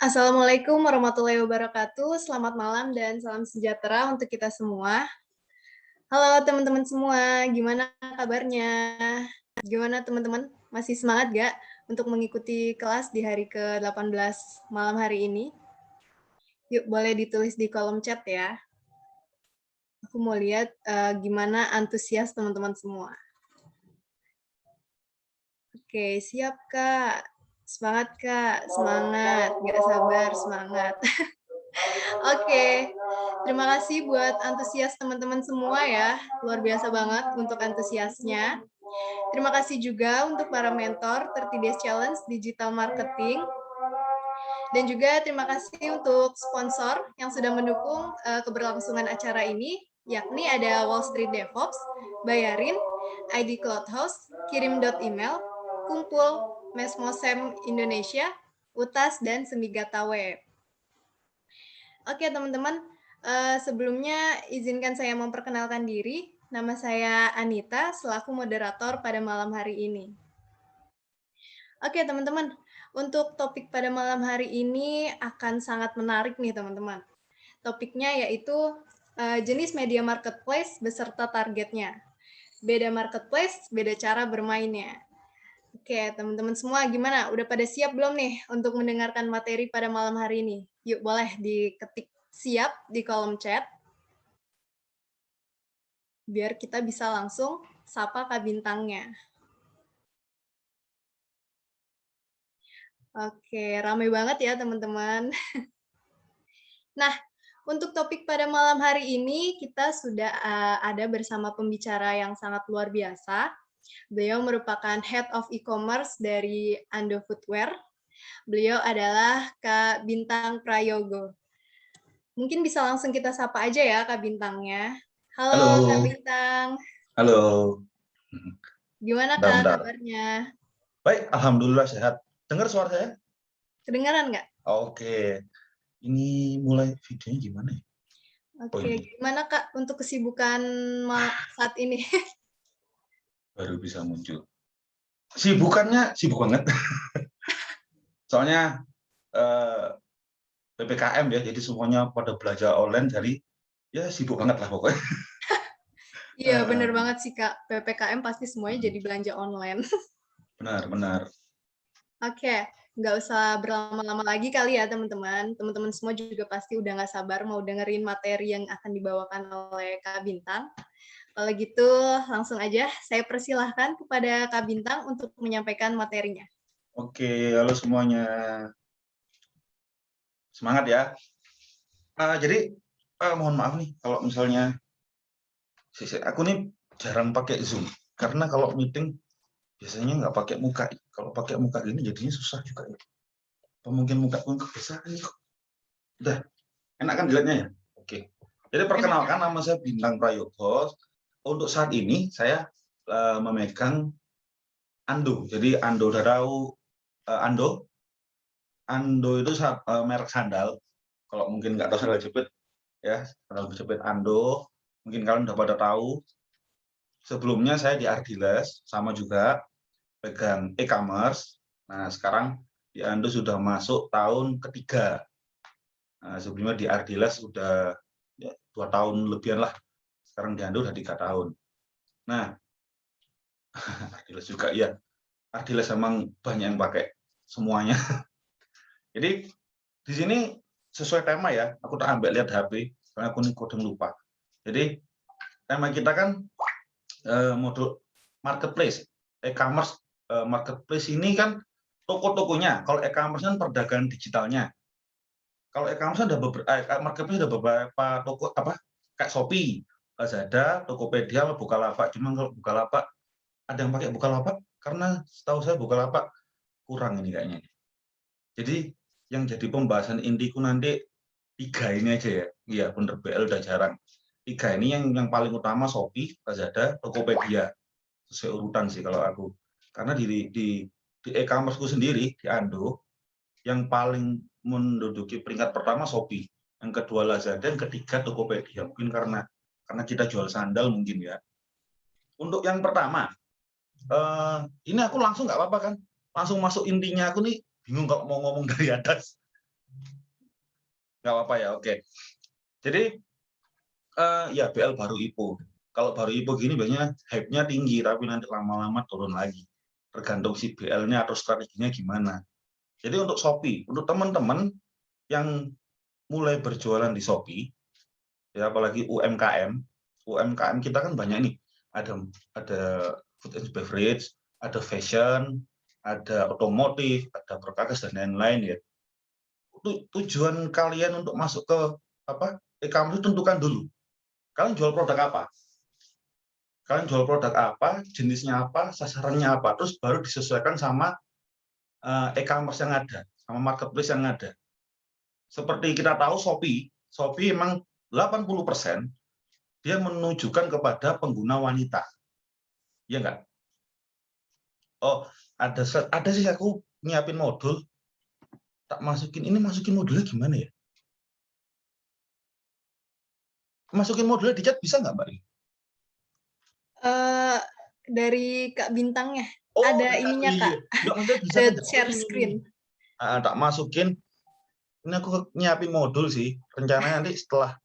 Assalamualaikum warahmatullahi wabarakatuh. Selamat malam dan salam sejahtera untuk kita semua. Halo teman-teman semua, gimana kabarnya? Gimana teman-teman, masih semangat gak untuk mengikuti kelas di hari ke-18 malam hari ini? Yuk boleh ditulis di kolom chat ya. Aku mau lihat gimana antusias teman-teman semua. Oke, siap Kak. Semangat Kak, semangat. Gak sabar, semangat. Oke, terima kasih buat antusias teman-teman semua ya. Luar biasa banget untuk antusiasnya. Terima kasih juga untuk para mentor 30 Days Challenge Digital Marketing. Dan juga terima kasih untuk sponsor yang sudah mendukung keberlangsungan acara ini, yakni ada Wall Street DevOps, Bayarin, ID Cloud House, Kirim.email, Kumpul, Mesmosem Indonesia, UTAS, dan Semigata Web. Oke teman-teman, sebelumnya izinkan saya memperkenalkan diri. Nama saya Anita, selaku moderator pada malam hari ini. Oke teman-teman, untuk topik pada malam hari ini akan sangat menarik nih teman-teman. Topiknya yaitu jenis media marketplace beserta targetnya. Beda marketplace, beda cara bermainnya. Oke, teman-teman semua gimana? Udah pada siap belum nih untuk mendengarkan materi pada malam hari ini? Yuk boleh diketik siap di kolom chat. Biar kita bisa langsung sapa Kak Bintangnya. Oke, ramai banget ya teman-teman. Nah, untuk topik pada malam hari ini kita sudah ada bersama pembicara yang sangat luar biasa. Beliau merupakan Head of E-commerce dari Ando Footwear. Beliau adalah Kak Bintang Prayogo. Mungkin bisa langsung kita sapa aja ya Kak Bintangnya. Halo Kak Halo, Bintang. halo. Gimana Bentar, Kak bentar. kabarnya? Baik, alhamdulillah sehat. Dengar suara saya? Kedengaran nggak? Oke. Ini mulai videonya gimana ya? Oh Oke, ini gimana Kak untuk kesibukan saat ini? baru bisa muncul. Sibukannya sibuk banget. Soalnya eh, PPKM ya, jadi semuanya pada belajar online. Jadi ya sibuk banget lah pokoknya. Iya, bener Eh, banget sih Kak. PPKM pasti semuanya jadi belanja online. benar, benar. Oke, nggak usah berlama-lama lagi kali ya teman-teman. Teman-teman semua juga pasti udah nggak sabar mau dengerin materi yang akan dibawakan oleh Kak Bintang. Kalau gitu, langsung aja saya persilahkan kepada Kak Bintang untuk menyampaikan materinya. Oke, halo semuanya. Semangat ya. Jadi mohon maaf nih kalau misalnya aku nih jarang pakai Zoom karena kalau meeting biasanya nggak pakai muka. Kalau pakai muka gini jadinya susah juga ya. Apa mungkin muka pun besar ini kok. Udah, enak kan dilihatnya ya? Oke. Jadi Enak. perkenalkan nama saya Bintang Prayogo. Untuk saat ini saya memegang Ando. Jadi Ando udah tahu Ando. Ando itu merek sandal. Kalau mungkin nggak tahu sandal jepit ya, sandal jepit Ando. Mungkin kalian udah pada tahu. Sebelumnya saya di Ardiles sama juga pegang e-commerce. Nah, sekarang di Ando sudah masuk tahun ketiga. Nah, sebelumnya di Ardiles sudah ya, 2 tahun lebihan lah. Sekarang di Ando udah 3 tahun. Nah, Ardiles juga ya. Ardiles emang banyak yang pakai semuanya. Jadi di sini sesuai tema ya. Aku tak ambil lihat HP karena aku nih kodeng lupa. Jadi tema kita kan modul marketplace, e-commerce. Marketplace ini kan toko-tokonya. Kalau e-commerce kan perdagangan digitalnya. Kalau e-commerce ada marketplace ada beberapa toko apa kayak Shopee, Lazada, Tokopedia, Bukalapak. Cuma kalau Bukalapak ada yang pakai Bukalapak karena setahu saya Bukalapak kurang ini kayaknya. Jadi yang jadi pembahasan intiku nanti 3 ini aja ya. Iya bener BL udah jarang. 3 ini yang paling utama Shopee, Lazada, Tokopedia. Sesuai urutan sih kalau aku. Karena di e-commerceku sendiri di Ando yang paling menduduki peringkat pertama Shopee, yang kedua Lazada, yang ketiga Tokopedia. Mungkin karena kita jual sandal mungkin ya. Untuk yang pertama, ini aku langsung nggak apa-apa kan, langsung masuk intinya. Aku nih bingung kalau mau ngomong dari atas. nggak apa-apa ya, oke. Jadi ya BL baru IPO. Kalau baru IPO gini biasanya hype-nya tinggi, tapi nanti lama-lama turun lagi. Tergantung si BL-nya atau strateginya gimana. Jadi untuk Shopee, untuk teman-teman yang mulai berjualan di Shopee, ya apalagi UMKM, UMKM kita kan banyak nih. Ada food and beverage, ada fashion, ada otomotif, ada perkakas dan lain-lain ya. Tujuan kalian untuk masuk ke e-commerce tentukan dulu. Kalian jual produk apa? Kalian jual produk apa, jenisnya apa, sasarannya apa, terus baru disesuaikan sama e-commerce yang ada, sama marketplace yang ada. Seperti kita tahu Shopee memang 80% dia menunjukkan kepada pengguna wanita. Iya nggak? Oh, ada sih aku nyiapin modul, tak masukin, ini masukin modulnya gimana ya? Masukin modulnya di chat bisa nggak, Mbak? Dari Kak Bintangnya, Oh, ada iya, ininya Kak, iya. Nggak, maksudnya bisa ada kan? Oh, share ini. screen. Tak masukin. Ini aku nyiapin modul sih. Rencananya nanti setelah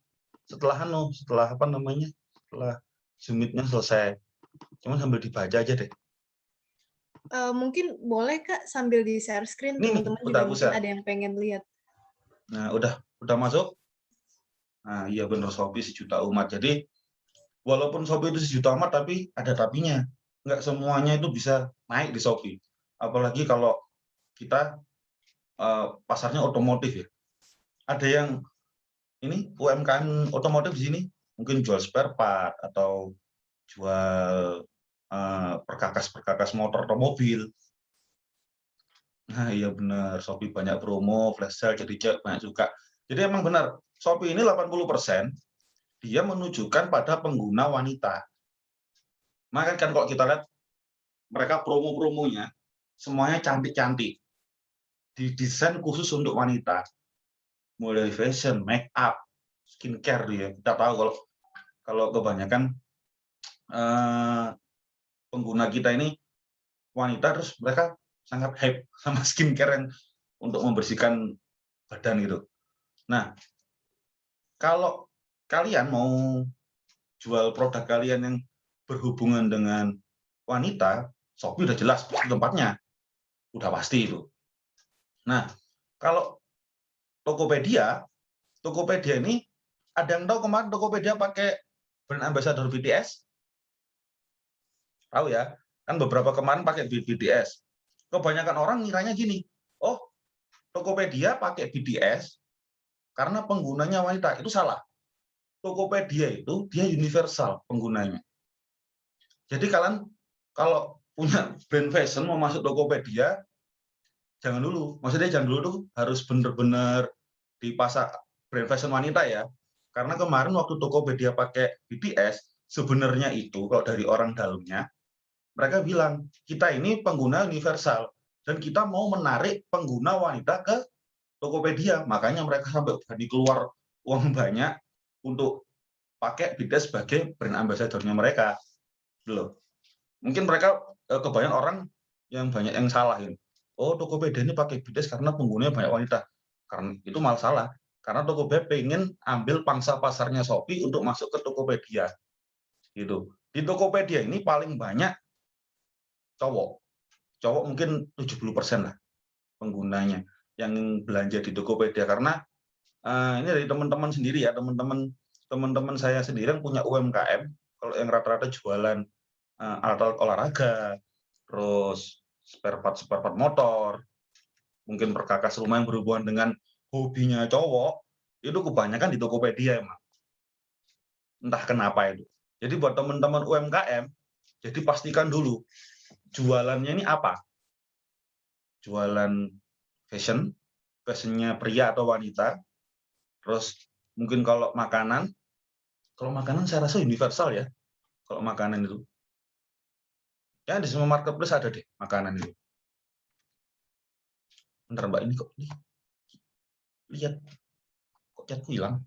apa namanya? Setelah Zoom-nya selesai. Cuma sambil dibaca aja deh. Mungkin boleh Kak sambil di share screen, Ini nih, teman-teman udah juga aku mungkin share. ada yang pengen lihat. Nah, udah masuk. Nah, iya bener, Shopee 1 juta umat. Jadi walaupun Shopee itu 1 juta umat, tapi ada tapinya. Nggak semuanya itu bisa naik di Shopee. Apalagi kalau kita pasarnya otomotif ya. Ada yang ini UMKM otomotif di sini mungkin jual spare part atau jual perkakas motor atau mobil. Nah, iya benar, Shopee banyak promo, flash sale, jadi banyak juga. Jadi emang benar, Shopee ini 80% dia menunjukkan pada pengguna wanita. Maka kan kalau kita lihat mereka promo-promonya semuanya cantik-cantik. Didesain khusus untuk wanita. Mulai fashion, make up, skincare ya. Kita tahu kalau kebanyakan pengguna kita ini wanita, terus mereka sangat hype sama skincare yang untuk membersihkan badan gitu. Nah, kalau kalian mau jual produk kalian yang berhubungan dengan wanita, Shopee udah jelas tempatnya, udah pasti itu. Nah, kalau Tokopedia ini ada yang tahu kemarin Tokopedia pakai brand ambassador BTS? Tahu ya, kan beberapa kemarin pakai BTS. Kebanyakan orang ngiranya gini, oh Tokopedia pakai BTS karena penggunanya wanita. Itu salah. Tokopedia itu dia universal penggunanya. Jadi kalian kalau punya brand fashion mau masuk Tokopedia, jangan dulu. Maksudnya jangan dulu tuh harus benar-benar di pasar brand fashion wanita ya. Karena kemarin waktu Tokopedia pakai BTS, sebenarnya itu kalau dari orang dalamnya, mereka bilang, kita ini pengguna universal dan kita mau menarik pengguna wanita ke Tokopedia. Makanya mereka sampai berani keluar uang banyak untuk pakai BTS sebagai brand ambassador-nya mereka. Loh. Mungkin mereka kebanyakan orang yang banyak yang salah ini. Oh, Tokopedia ini pakai BTS karena penggunanya banyak wanita. Karena itu malah salah. Karena Tokopedia pengen ambil pangsa pasarnya Shopee untuk masuk ke Tokopedia. Gitu. Di Tokopedia ini paling banyak cowok. Cowok mungkin 70% lah penggunanya yang belanja di Tokopedia, karena ini dari teman-teman sendiri ya, teman-teman saya sendiri yang punya UMKM, kalau yang rata-rata jualan alat-alat olahraga, terus spare part motor, mungkin perkakas rumah yang berhubungan dengan hobinya cowok, itu kebanyakan di Tokopedia emang. Entah kenapa itu. Jadi buat teman-teman UMKM, jadi pastikan dulu jualannya ini apa. Jualan fashionnya pria atau wanita, terus mungkin kalau makanan saya rasa universal ya, kalau makanan itu. Ya di semua marketplace ada deh makanan itu. Bentar Mbak, ini kok lihat kok chatku hilang.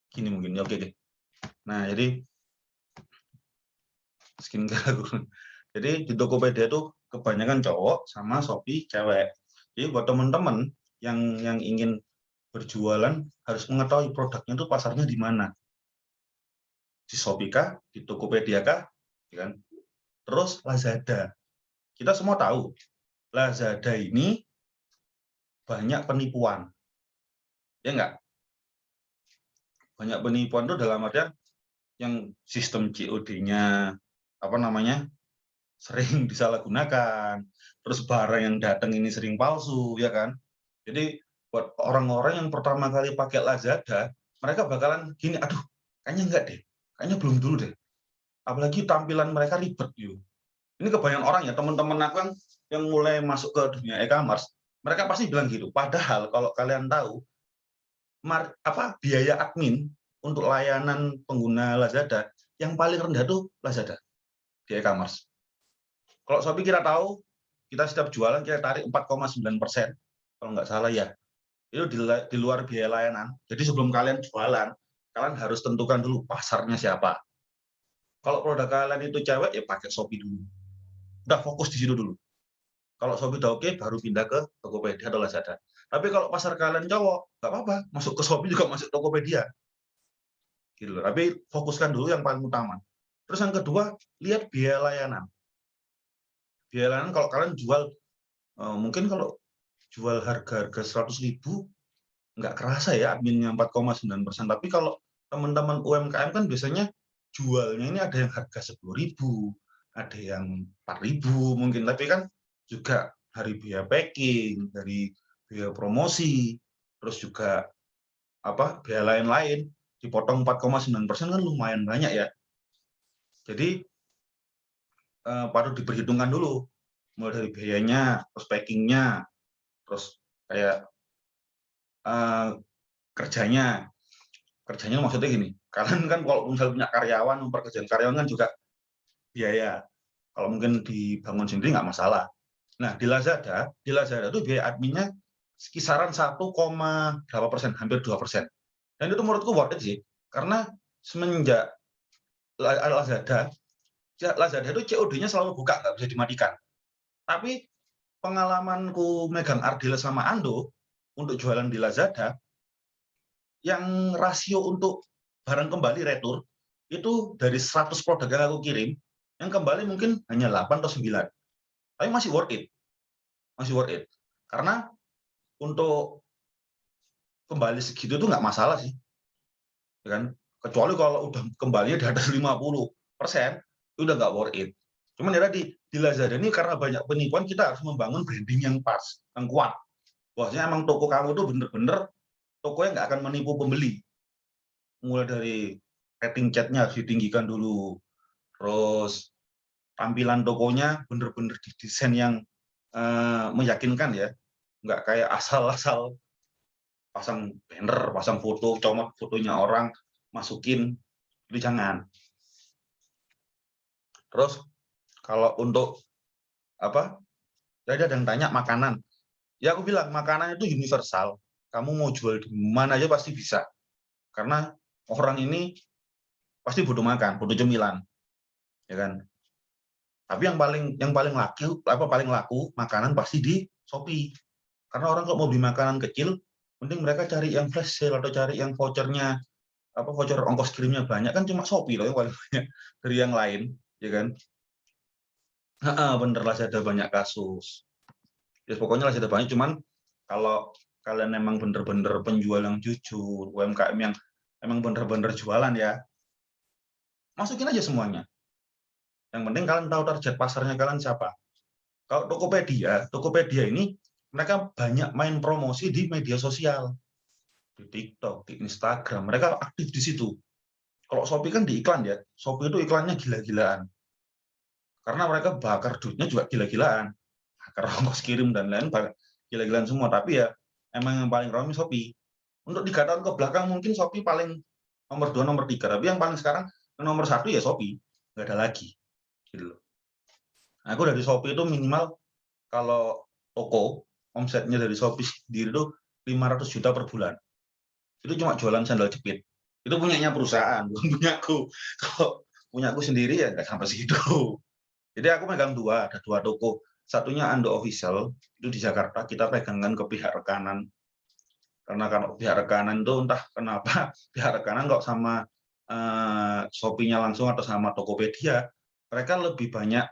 Gini mungkin ya, oke deh. Nah, jadi skincare aku. Jadi di Tokopedia itu kebanyakan cowok sama Shopee cewek. Jadi buat teman-teman yang ingin berjualan harus mengetahui produknya itu pasarnya di mana. Di Shopee kah, di Tokopedia kah, ya kan? Terus Lazada. Kita semua tahu Lazada ini banyak penipuan. Ya enggak? Banyak penipuan itu dalam artian yang sistem COD-nya sering disalahgunakan, terus barang yang datang ini sering palsu, ya kan? Jadi buat orang-orang yang pertama kali pakai Lazada, mereka bakalan gini, aduh, kayaknya enggak deh, kayaknya belum dulu deh. Apalagi tampilan mereka ribet gitu. Ini kebanyakan orang ya, teman-teman aku yang mulai masuk ke dunia e-commerce, mereka pasti bilang gitu. Padahal kalau kalian tahu, biaya admin untuk layanan pengguna Lazada yang paling rendah tuh Lazada di e-commerce. Kalau Shopee kita tahu, kita setiap jualan kita tarik 4,9%, kalau nggak salah ya. Itu di luar biaya layanan. Jadi sebelum kalian jualan, kalian harus tentukan dulu pasarnya siapa. Kalau produk kalian itu cewek, ya pakai Shopee dulu. Udah fokus di situ dulu. Kalau Shopee udah oke, baru pindah ke Tokopedia atau Lazada. Tapi kalau pasar kalian cowok, nggak apa-apa, masuk ke Shopee juga masuk Tokopedia. Gitu loh. Tapi fokuskan dulu yang paling utama. Terus yang kedua, lihat biaya layanan. Biaya layanan kalau kalian jual, mungkin kalau jual harga-harga 100.000, nggak kerasa ya adminnya 4,9%. Tapi kalau teman-teman UMKM kan biasanya jualnya ini ada yang harga 10.000, ada yang 4.000 mungkin. Tapi kan juga dari biaya packing, dari biaya promosi, terus juga biaya lain-lain, dipotong 4,9% kan lumayan banyak ya. Jadi patut diperhitungkan dulu, mulai dari biayanya, terus packingnya, terus kayak kerjanya maksudnya gini, kalian kan kalau misalnya punya karyawan, memperkerjakan karyawan kan juga biaya. Kalau mungkin dibangun sendiri nggak masalah. Nah, di Lazada itu biaya adminnya kisaran 1,8%, hampir 2%. Dan itu menurutku worth it sih, karena semenjak Lazada itu COD-nya selalu buka, nggak bisa dimatikan. Tapi pengalamanku megang Ardila sama Ando untuk jualan di Lazada, yang rasio untuk barang kembali retur, itu dari 100 produk yang aku kirim, yang kembali mungkin hanya 8 atau 9. Tapi masih worth it. Masih worth it. Karena untuk kembali segitu itu nggak masalah sih. Ya kan? Kecuali kalau udah kembali di atas 50%, itu udah nggak worth it. Cuman ya tadi, di Lazada ini karena banyak penipuan, kita harus membangun branding yang pas, yang kuat. Bahwasanya emang toko kamu itu bener-bener tokonya nggak akan menipu pembeli. Mulai dari rating chatnya harus ditinggikan dulu. Terus tampilan tokonya bener-bener didesain yang meyakinkan ya. Nggak kayak asal-asal pasang banner, pasang foto, comot fotonya orang, masukin. Itu jangan. Terus kalau untuk tadi ada yang tanya makanan. Ya aku bilang makanan itu universal. Kamu mau jual di mana aja pasti bisa. Karena orang ini pasti butuh makan, butuh cemilan, ya kan. Tapi yang paling laku makanan pasti di Shopee. Karena orang kalau mau beli makanan kecil, mending mereka cari yang flash sale atau cari yang vouchernya, voucher ongkos kirimnya banyak, kan cuma Shopee loh yang paling banyak dari yang lain, ya kan. Bener, Lazada banyak kasus. Ya pokoknya Lazada banyak, cuman kalau kalian memang bener-bener penjual yang jujur, UMKM yang emang bener-bener jualan ya, masukin aja semuanya. Yang penting kalian tahu target pasarnya kalian siapa. Kalau Tokopedia ini mereka banyak main promosi di media sosial, di TikTok, di Instagram, mereka aktif di situ. Kalau Shopee kan di iklan ya, Shopee itu iklannya gila-gilaan. Karena mereka bakar duitnya juga gila-gilaan. Bakar ongkos kirim dan lain gila-gilaan semua. Tapi ya emang yang paling ramai Shopee. Untuk 3 tahun ke belakang mungkin Shopee paling nomor 2, nomor 3. Tapi yang paling sekarang nomor 1 ya Shopee. Nggak ada lagi. Gitu loh. Aku dari Shopee itu minimal kalau toko omsetnya dari Shopee sendiri itu 500 juta per bulan. Itu cuma jualan sandal jepit. Itu punyanya perusahaan, bukan punyaku. Kalau punyaku sendiri ya nggak sampai segitu. Jadi aku megang ada 2 toko. satunya Ando Official, itu di Jakarta, kita pegangkan ke pihak rekanan. Karena kalau pihak rekanan itu entah kenapa, pihak rekanan kok sama Shopee-nya langsung atau sama Tokopedia, mereka lebih banyak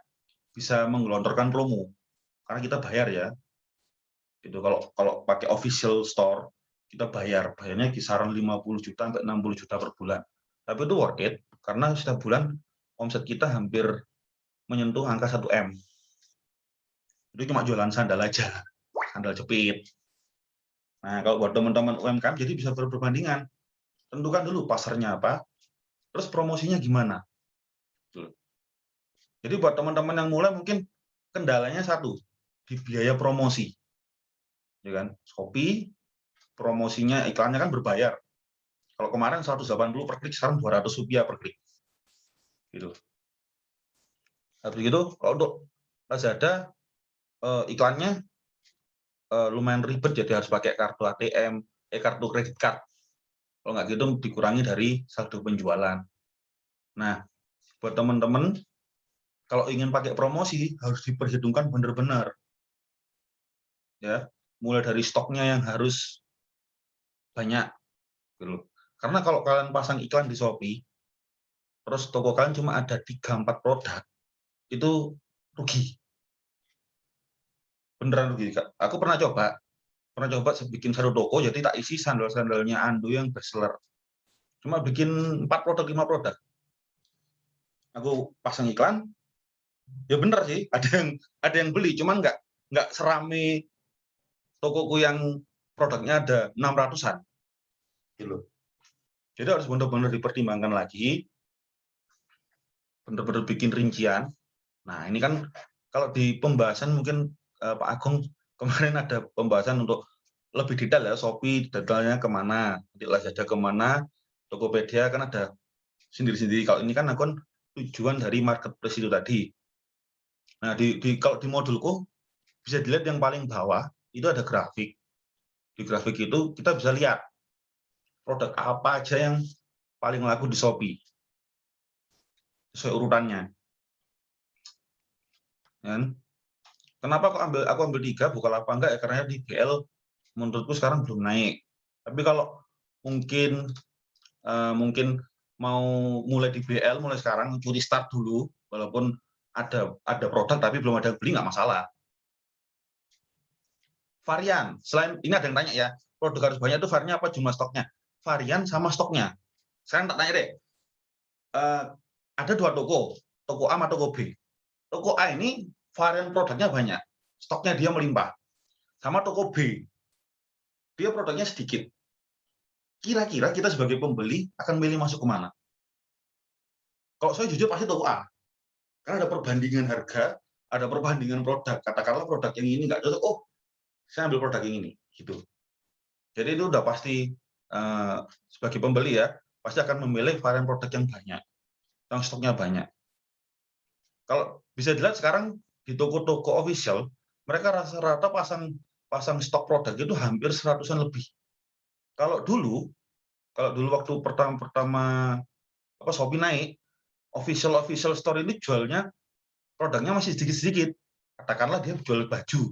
bisa menggelontorkan promo. Karena kita bayar ya. Gitu. Kalau pakai official store, kita bayarnya kisaran 50 juta sampai 60 juta per bulan. Tapi itu worth it, karena setiap bulan omset kita hampir menyentuh angka 1 M. Itu cuma jualan sandal aja, sandal jepit. Nah, kalau buat teman-teman UMKM, jadi bisa berbandingan. Tentukan dulu pasarnya apa, terus promosinya gimana. Jadi buat teman-teman yang mulai mungkin kendalanya satu, di biaya promosi. Ya kan? Shopee, promosinya, iklannya kan berbayar. Kalau kemarin 180 per klik, sekarang 200 rupiah per klik. Gitu. Habis itu, kalau untuk Lazada, iklannya lumayan ribet, jadi harus pakai kartu ATM, kartu kredit card. Kalau nggak gitu dikurangi dari saldo penjualan. Nah, buat teman-teman, kalau ingin pakai promosi harus diperhitungkan benar-benar. Ya, mulai dari stoknya yang harus banyak. Gitu. Karena kalau kalian pasang iklan di Shopee, terus toko kalian cuma ada 3-4 produk, itu rugi. Beneran rugi. Aku pernah coba bikin satu toko, jadi tak isi sandal-sandalnya Ando yang bestseller. Cuma bikin 4 produk, 5 produk. Aku pasang iklan, ya bener sih, ada yang beli, cuman nggak serame tokoku yang produknya ada 600-an. Gitu. Jadi harus benar-benar dipertimbangkan lagi, benar-benar bikin rincian. Nah, ini kan kalau di pembahasan mungkin Pak Agung kemarin ada pembahasan untuk lebih detail ya, Shopee detailnya kemana, Lazada kemana, Tokopedia kan ada sendiri-sendiri. Kalau ini kan akun tujuan dari marketplace itu tadi. Nah, kalau di modulku bisa dilihat yang paling bawah itu ada grafik. Di grafik itu kita bisa lihat produk apa aja yang paling laku di Shopee sesuai urutannya. Dan kenapa aku ambil 3, Bukalapak enggak ya, karena di BL menurutku sekarang belum naik. Tapi kalau mungkin mau mulai di BL mulai sekarang, curi start dulu, walaupun ada produk tapi belum ada yang beli, nggak masalah. Varian, selain ini ada yang tanya ya, produk harus banyak itu variannya apa, jumlah stoknya? Varian sama stoknya. Sekarang tak tanya deh, ada 2 toko A sama toko B. Toko A ini varian produknya banyak, stoknya dia melimpah. Sama toko B, dia produknya sedikit. Kira-kira kita sebagai pembeli akan milih masuk ke mana? Kalau saya jujur pasti toko A. Karena ada perbandingan harga, ada perbandingan produk. Katakanlah produk yang ini nggak cocok, oh saya ambil produk yang ini. Gitu. Jadi itu udah pasti sebagai pembeli ya, pasti akan memilih varian produk yang banyak, yang stoknya banyak. Kalau bisa dilihat sekarang di toko-toko official, mereka rata-rata pasang stok produk itu hampir 100-an lebih. Kalau dulu waktu pertama Shopee naik, official store ini jualnya produknya masih sedikit-sedikit. Katakanlah dia jual baju.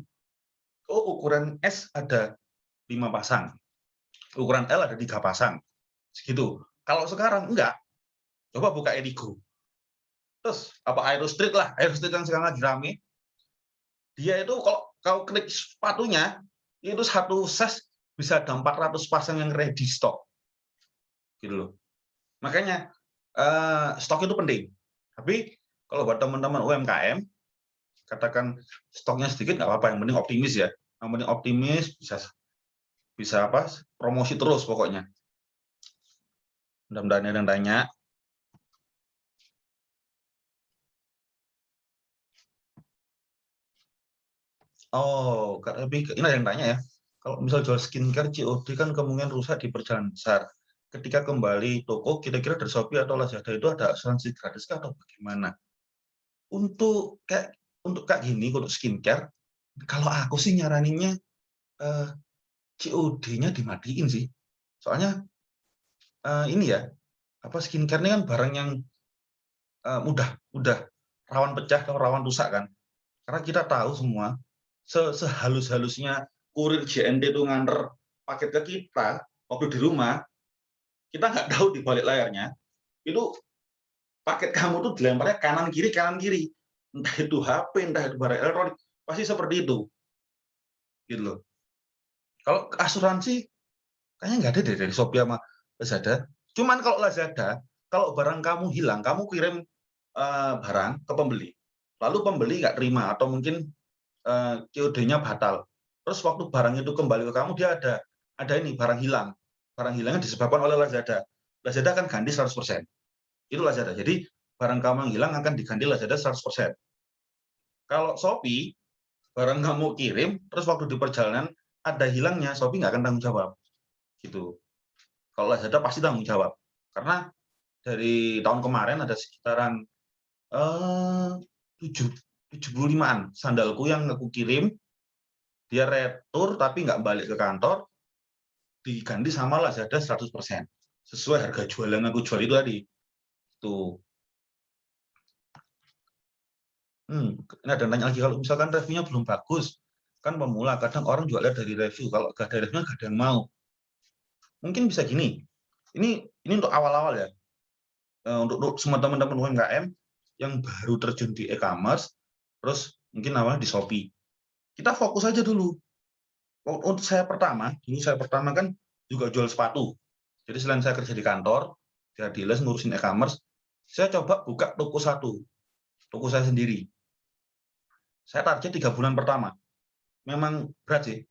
Oh, ukuran S ada 5 pasang. Ukuran L ada 3 pasang. Segitu. Kalau sekarang enggak. Coba buka Edigo. Terus apa Aero Street lah, Aero Street yang sekarang lagi rame. Dia itu kalau kau klik sepatunya, itu satu size bisa ada 400 pasang yang ready stock. Gitu loh. Makanya stok itu penting. Tapi kalau buat teman-teman UMKM, katakan stoknya sedikit nggak apa-apa, yang penting optimis ya. Yang penting optimis, bisa promosi terus pokoknya. Mudah-mudahan ada yang tanya. Oh, tapi ini ada yang tanya ya. Kalau misal jual skincare COD kan kemungkinan rusak di perjalanan besar. Ketika kembali toko, kira-kira dari Shopee atau Lazada itu ada asuransi gratis atau bagaimana? Untuk kayak gini, untuk skincare, kalau aku sih nyaraninnya COD-nya dimatiin sih. Soalnya ini ya, skincare ini kan barang yang mudah rawan pecah atau rawan rusak kan. Karena kita tahu semua, sehalus-halusnya kurir JNT itu nganter paket ke kita, waktu di rumah, kita nggak tahu di balik layarnya, itu paket kamu tuh dilemparnya kanan kiri. Entah itu HP, entah itu barang elektronik, pasti seperti itu. Gitu loh. Kalau asuransi, kayaknya nggak ada deh dari Shopee sama Lazada. Cuman kalau Lazada, kalau barang kamu hilang, kamu kirim barang ke pembeli, lalu pembeli nggak terima atau mungkin COD-nya batal. Terus waktu barang itu kembali ke kamu, dia ada ini barang hilang. Barang hilangnya disebabkan oleh Lazada. Lazada akan ganti 100%. Itu Lazada. Jadi barang kamu yang hilang akan diganti Lazada 100%. Kalau Shopee, barang kamu kirim, terus waktu di perjalanan ada hilangnya, Shopee nggak akan tanggung jawab. Gitu. Kalau Lazada pasti tanggung jawab. Karena dari tahun kemarin ada sekitaran 75-an sandalku yang aku kirim, dia retur tapi nggak balik ke kantor, diganti sama Lazada 100%. Sesuai harga jual yang aku jual itu tadi. Tuh. Ini ada yang nanya lagi, kalau misalkan reviewnya belum bagus, kan pemula, kadang orang juga lihat dari review, kalau nggak ada reviewnya nggak ada yang mau. Mungkin bisa gini, ini untuk awal-awal ya, untuk semua teman-teman UMKM yang baru terjun di e-commerce, terus mungkin awalnya di Shopee. Kita fokus aja dulu. Untuk saya pertama kan juga jual sepatu. Jadi selain saya kerja di kantor, jadi les ngurusin e-commerce, saya coba buka toko toko saya sendiri. Saya target 3 bulan pertama. Memang berat sih.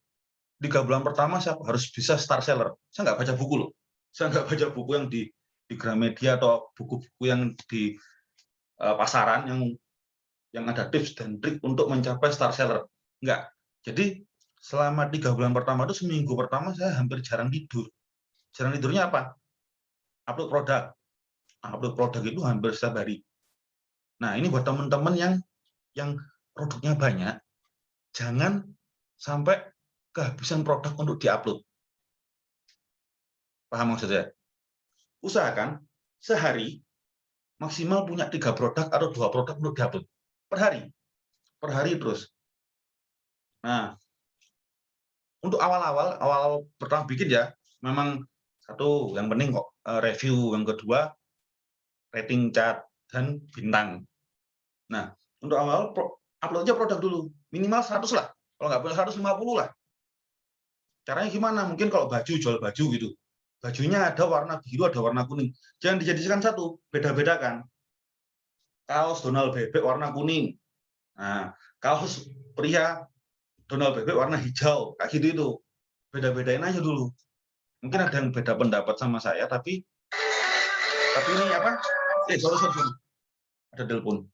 3 bulan pertama saya harus bisa star seller. Saya nggak baca buku loh. Saya nggak baca buku yang di Gramedia atau buku-buku yang di pasaran yang ada tips dan trik untuk mencapai star seller. Enggak. Jadi selama 3 bulan pertama itu, seminggu pertama saya hampir jarang tidur. Jarang tidurnya apa? Upload produk. Upload produk itu hampir setiap hari. Nah, ini buat teman-teman yang produknya banyak, jangan sampai kehabisan produk untuk diupload. Paham maksud saya? Usahakan sehari maksimal punya 3 produk atau 2 produk untuk diupload per hari. Per hari terus. Nah, untuk awal pertama bikin ya, memang satu yang penting kok review, yang kedua rating cat dan bintang. Nah, untuk awal upload aja produk dulu, minimal 100 lah. Kalau nggak punya 150 lah. Caranya gimana? Mungkin kalau baju, jual baju gitu. Bajunya ada warna biru, ada warna kuning. Jangan dijadikan satu, beda-bedakan. Kaos Donald Bebek warna kuning. Nah, kaos pria Donald Bebek warna hijau. Kayak gitu itu. Beda-bedain aja dulu. Mungkin ada yang beda pendapat sama saya, tapi ini apa? Sorry. Ada telepon.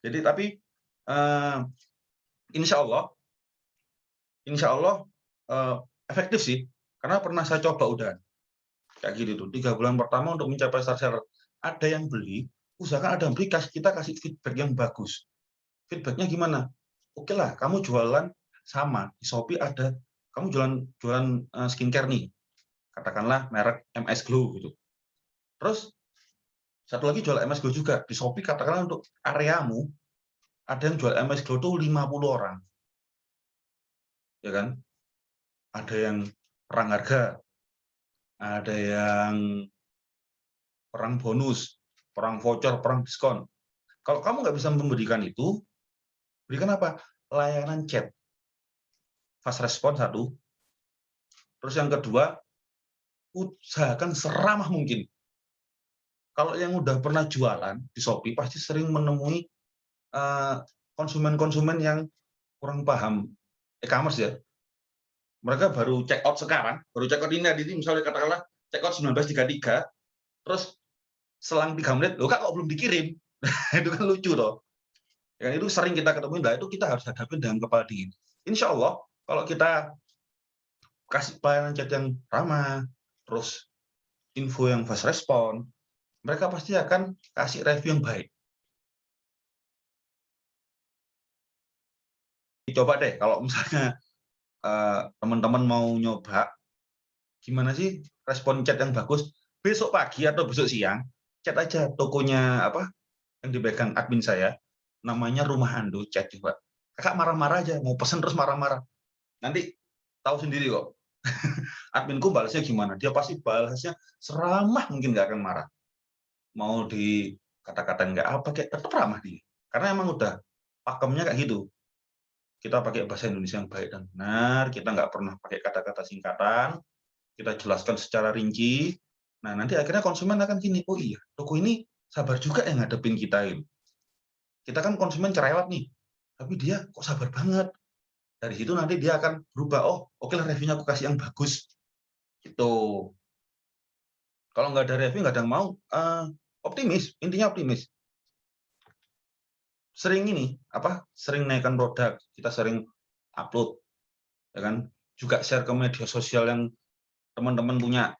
Jadi tapi insya Allah efektif sih, karena pernah saya coba udah kayak gitu tuh. 3 bulan pertama untuk mencapai star seller, ada yang beli, usahakan ada yang beli, kita kasih feedback yang bagus. Feedbacknya gimana? Oke lah, kamu jualan sama di Shopee, ada kamu jualan skincare nih, katakanlah merek MS Glow gitu. Terus satu lagi jual MS Glow juga di Shopee, katakanlah untuk areamu ada yang jual MS Glow tuh 50 orang, ya kan? Ada yang perang harga, ada yang perang bonus, perang voucher, perang diskon. Kalau kamu nggak bisa memberikan itu, berikan apa? Layanan chat, fast response satu. Terus yang kedua, usahakan seramah mungkin. Kalau yang udah pernah jualan di Shopee pasti sering menemui konsumen-konsumen yang kurang paham e-commerce ya. Mereka baru check out sekarang, baru check out ini misalnya katakanlah check out 19.33, terus selang 3 menit, loh kak kok belum dikirim? Itu kan lucu toh. Ya, itu sering kita ketemu, nah itu kita harus hadapi dengan kepala dingin. Insya Allah kalau kita kasih pelayanan chat yang ramah, terus info yang fast respon, mereka pasti akan kasih review yang baik. Coba deh kalau misalnya teman-teman mau nyoba, gimana sih respon chat yang bagus, besok pagi atau besok siang, chat aja tokonya apa yang dipegang admin saya, namanya Rumah Ando, cek coba. Kakak marah-marah aja, mau pesen terus marah-marah. Nanti tahu sendiri kok. Adminku balasnya gimana? Dia pasti balasnya seramah mungkin, nggak akan marah. Mau di kata-kata nggak apa, kayak tetap ramah dia. Karena emang udah pakemnya kayak gitu. Kita pakai bahasa Indonesia yang baik dan benar, kita nggak pernah pakai kata-kata singkatan, kita jelaskan secara rinci. Nah, nanti akhirnya konsumen akan gini, oh iya, toko ini sabar juga yang ngadepin kita ini. Kita kan konsumen cerewet nih, tapi dia kok sabar banget. Dari situ nanti dia akan berubah, oh oke lah reviewnya aku kasih yang bagus. Gitu. Kalau nggak ada review, nggak ada yang mau, optimis, intinya optimis. Sering sering naikkan produk, kita sering upload, ya kan? Juga share ke media sosial yang teman-teman punya,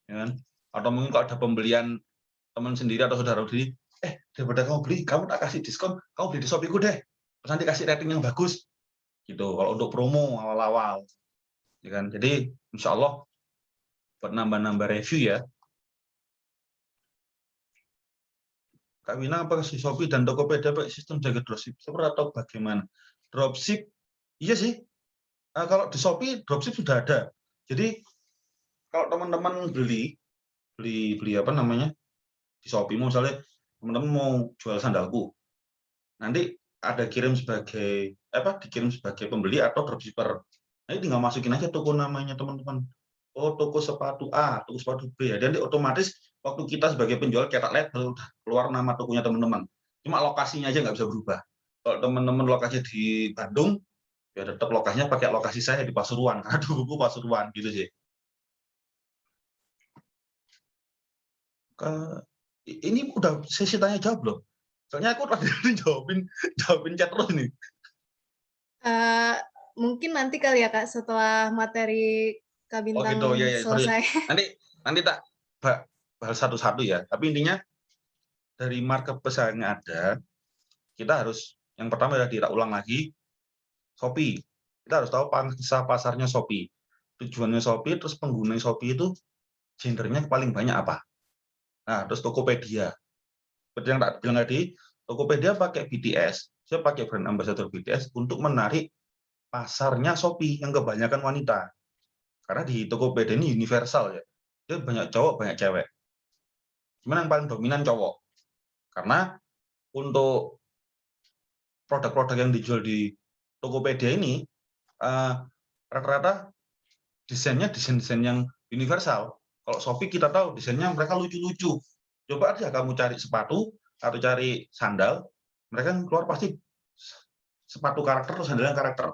ya kan? Atau mungkin kalau ada pembelian teman sendiri atau saudara sendiri, daripada kamu beli, kamu tak kasih diskon, kamu beli di Shopee ku deh, terus nanti kasih rating yang bagus, gitu. Kalau untuk promo awal-awal, ya kan? Jadi insya Allah buat nambah-nambah review ya. Kak Wina, apakah si Shopee dan Tokopedia pakai sistem jaga dropship seperti atau bagaimana? Dropship, iya sih. Kalau di Shopee dropship sudah ada. Jadi kalau teman-teman beli apa namanya di Shopee, misalnya teman-teman mau jual sandalku, nanti ada dikirim sebagai pembeli atau dropshipper. Nanti tinggal masukin aja toko namanya teman-teman. Oh, toko sepatu A, toko sepatu B. Ya, nanti otomatis waktu kita sebagai penjual cetak label udah keluar nama tokonya teman-teman. Cuma lokasinya aja nggak bisa berubah. Kalau teman-teman lokasinya di Bandung, ya tetap lokasinya pakai lokasi saya di Pasuruan. Karena dulu Pasuruan gitu sih. Ini udah sesi tanya jawab loh. Soalnya aku tadi jawabin chat terus nih. Mungkin nanti kali ya Kak, setelah materi Kak Bintang gitu, ya, selesai. Nanti tak bahas satu-satu ya. Tapi intinya dari marketplace yang ada, kita harus yang pertama adalah kita ulang lagi Shopee. Kita harus tahu pangsa pasarnya Shopee. Tujuannya Shopee, terus pengguna Shopee itu gendernya paling banyak apa. Nah, terus Tokopedia. Seperti yang tak bilang tadi, Tokopedia pakai BTS, saya pakai brand ambassador BTS untuk menarik pasarnya Shopee yang kebanyakan wanita. Karena di Tokopedia ini universal ya. Dia banyak cowok, banyak cewek. Cuman yang paling dominan cowok. Karena untuk produk-produk yang dijual di Tokopedia ini rata-rata desainnya desain-desain yang universal. Kalau Shopee kita tahu desainnya mereka lucu-lucu. Coba aja kamu cari sepatu atau cari sandal, mereka keluar pasti sepatu karakter atau sandal yang karakter.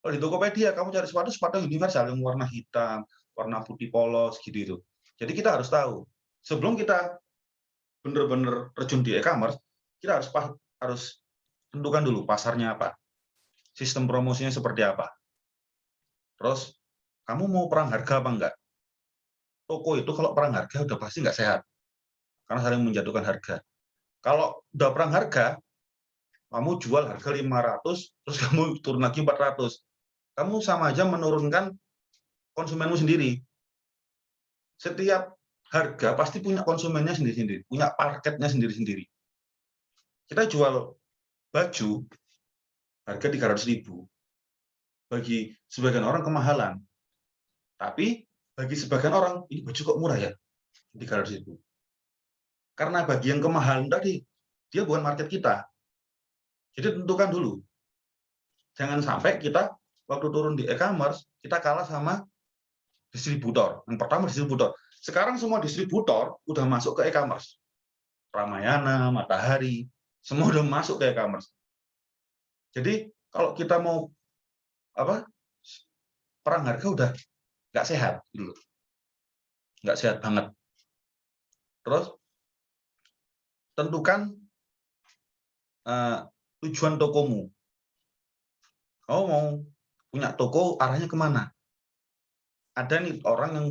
Kalau di Tokopedia kamu cari sepatu universal yang warna hitam, warna putih polos gitu itu. Jadi kita harus tahu sebelum kita benar-benar terjun di e-commerce, kita harus tentukan dulu pasarnya apa, sistem promosinya seperti apa. Terus kamu mau perang harga apa enggak? Toko itu kalau perang harga udah pasti nggak sehat, karena saling menjatuhkan harga. Kalau udah perang harga, kamu jual harga 500, terus kamu turun lagi 400. Kamu sama aja menurunkan konsumenmu sendiri. Setiap harga pasti punya konsumennya sendiri-sendiri, punya marketnya sendiri-sendiri. Kita jual baju harga 300.000, bagi sebagian orang kemahalan. Tapi bagi sebagian orang, ini baju kok murah ya, 300.000. Karena bagi yang kemahalan tadi, dia bukan market kita. Jadi tentukan dulu. Jangan sampai kita waktu turun di e-commerce, kita kalah sama distributor. Yang pertama distributor. Sekarang semua distributor udah masuk ke e-commerce. Ramayana, Matahari, semua udah masuk ke e-commerce. Jadi kalau kita mau perang harga udah nggak sehat gitu. Nggak sehat banget. Terus tentukan tujuan tokomu. Kamu mau punya toko arahnya kemana? Ada nih orang yang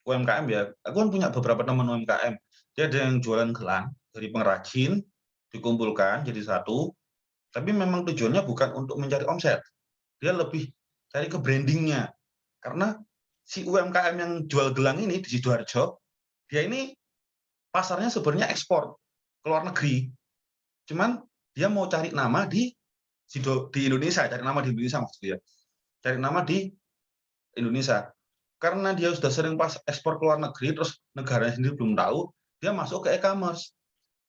UMKM ya. Aku kan punya beberapa teman UMKM. Dia ada yang jualan gelang dari pengrajin, dikumpulkan jadi satu. Tapi memang tujuannya bukan untuk mencari omset. Dia lebih cari ke brandingnya. Karena si UMKM yang jual gelang ini di Sidoarjo, dia ini pasarnya sebenarnya ekspor ke luar negeri. Cuman dia mau cari nama di Indonesia, cari nama di Indonesia maksudnya. Cari nama di Indonesia. Karena dia sudah sering pas ekspor ke luar negeri, terus negaranya sendiri belum tahu, dia masuk ke e-commerce.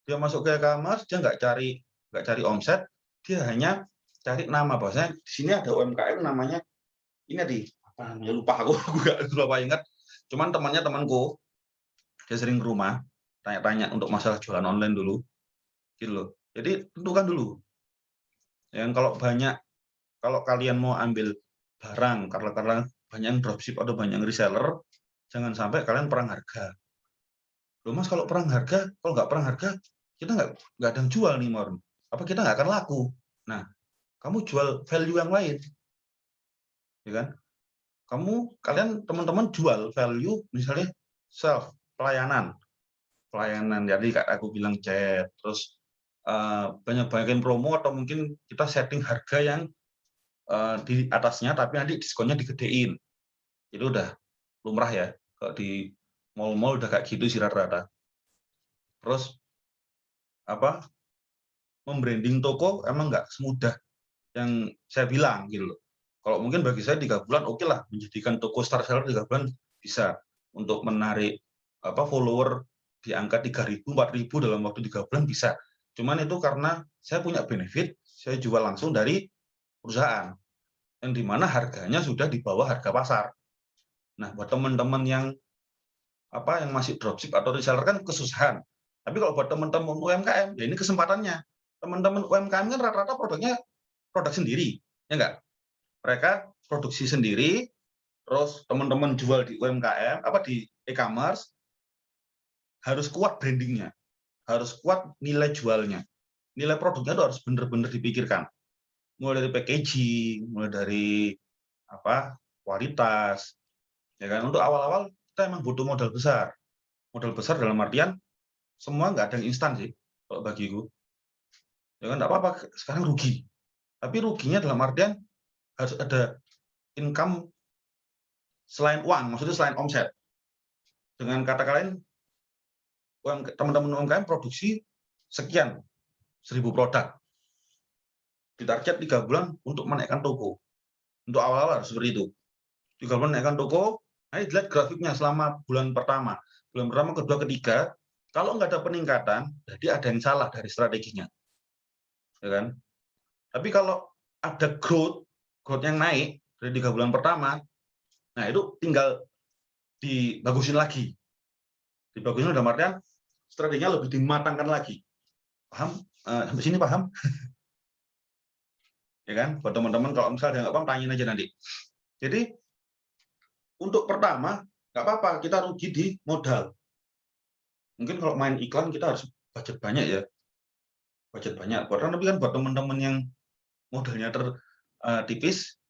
Dia masuk ke e-commerce, dia nggak cari omset, dia hanya cari nama. Bahwasanya di sini ada UMKM namanya ini apa namanya, lupa aku nggak lupa ingat. Cuman temanku, dia sering ke rumah, tanya-tanya untuk masalah jualan online dulu, gitu loh. Jadi tentukan dulu. Yang kalau kalian mau ambil barang, karena banyak yang dropship atau banyak yang reseller, jangan sampai kalian perang harga. Loh Mas, kalau nggak perang harga, kita nggak ada yang jual nih, Mor. Apa kita nggak akan laku? Nah, kamu jual value yang lain, ya kan? Kalian teman-teman jual value, misalnya pelayanan. Jadi kayak aku bilang chat, terus banyak-banyakin promo atau mungkin kita setting harga yang di atasnya, tapi nanti diskonnya digedein. Itu udah lumrah ya. Kalau di mall-mall udah kayak gitu sih rata-rata. Terus membranding toko emang nggak semudah yang saya bilang gitu loh. Kalau mungkin bagi saya 3 bulan oke lah, menjadikan toko star seller 3 bulan bisa untuk menarik follower di angka 3.000, 4.000 dalam waktu 3 bulan bisa. Cuman itu karena saya punya benefit, saya jual langsung dari perusahaan yang dimana harganya sudah di bawah harga pasar. Nah, buat teman-teman yang masih dropship atau reseller kan kesusahan. Tapi kalau buat teman-teman UMKM, ya ini kesempatannya. Teman-teman UMKM kan rata-rata produknya produk sendiri, ya enggak? Mereka produksi sendiri, terus teman-teman jual di UMKM, di e-commerce, harus kuat brandingnya, harus kuat nilai jualnya. Nilai produknya itu harus benar-benar dipikirkan. Mulai dari packaging, mulai dari kualitas, ya kan? Untuk awal-awal kita emang butuh modal besar. Modal besar dalam artian semua nggak ada yang instan sih, kalau bagiku. Ya kan, nggak apa-apa, sekarang rugi. Tapi ruginya dalam artian harus ada income selain uang, maksudnya selain omset. Dengan kata lain, teman-teman UMKM produksi sekian, 1.000 produk. Ditarget 3 bulan untuk menaikkan toko. Untuk awal-awal harus seperti itu. 3 bulan menaikkan toko, nah dilihat grafiknya selama bulan pertama. Bulan pertama, kedua, ketiga, kalau nggak ada peningkatan, jadi ada yang salah dari strateginya. Ya kan? Tapi kalau ada growth yang naik dari 3 bulan pertama, nah itu tinggal dibagusin lagi. Dibagusin dalam artian strateginya lebih dimatangkan lagi. Paham? Sampai sini paham? Ya kan? Buat teman-teman kalau misalnya nggak paham, tanyain aja nanti. Jadi untuk pertama, nggak apa-apa, kita rugi di modal. Mungkin kalau main iklan kita harus budget banyak ya. Budget banyak. Tapi kan buat teman-teman yang modalnya tipis,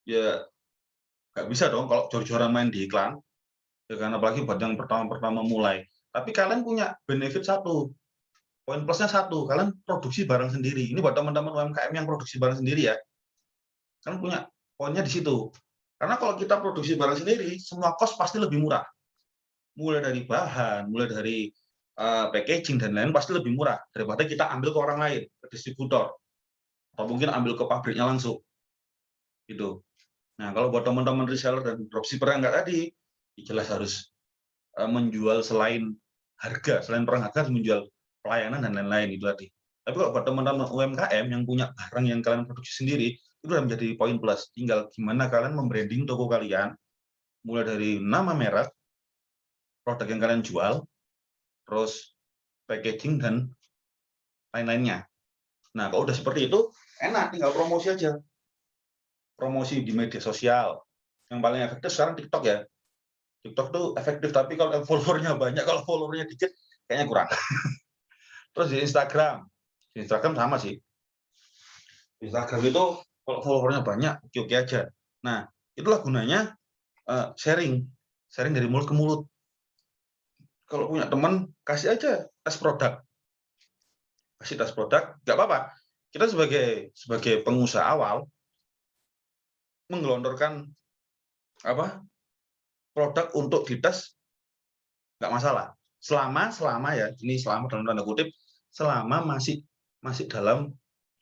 ya nggak bisa dong kalau jor-joran main di iklan. Ya kan? Apalagi buat yang pertama-pertama mulai. Tapi kalian punya benefit satu. Poin plusnya satu, kalian produksi barang sendiri. Ini buat teman-teman UMKM yang produksi barang sendiri ya. Kalian punya poinnya di situ. Karena kalau kita produksi barang sendiri, semua cost pasti lebih murah. Mulai dari bahan, mulai dari packaging dan lain pasti lebih murah daripada kita ambil ke orang lain, ke distributor, atau mungkin ambil ke pabriknya langsung. Gitu. Nah, kalau buat teman-teman reseller dan dropshipper yang enggak tadi, jelas harus menjual selain harga, selain perang harga harus menjual pelayanan dan lain-lain itu tadi. Tapi kalau buat teman-teman UMKM yang punya barang yang kalian produksi sendiri, itu sudah menjadi poin plus. Tinggal gimana kalian membranding toko kalian, mulai dari nama merek, produk yang kalian jual, terus packaging dan lain-lainnya. Nah, kalau udah seperti itu, enak, tinggal promosi aja. Promosi di media sosial. Yang paling efektif sekarang TikTok ya. TikTok tuh efektif, tapi kalau followernya banyak, kalau followernya dikit, kayaknya kurang. Terus di Instagram sama sih. Di Instagram itu kalau followernya banyak, oke-oke aja. Nah, itulah gunanya sharing dari mulut ke mulut. Kalau punya teman, kasih aja tes produk. Kasih tes produk, nggak apa-apa. Kita sebagai pengusaha awal, menggelontorkan produk untuk dites, nggak masalah. Selama ya, ini selama dalam tanda kutip, selama masih dalam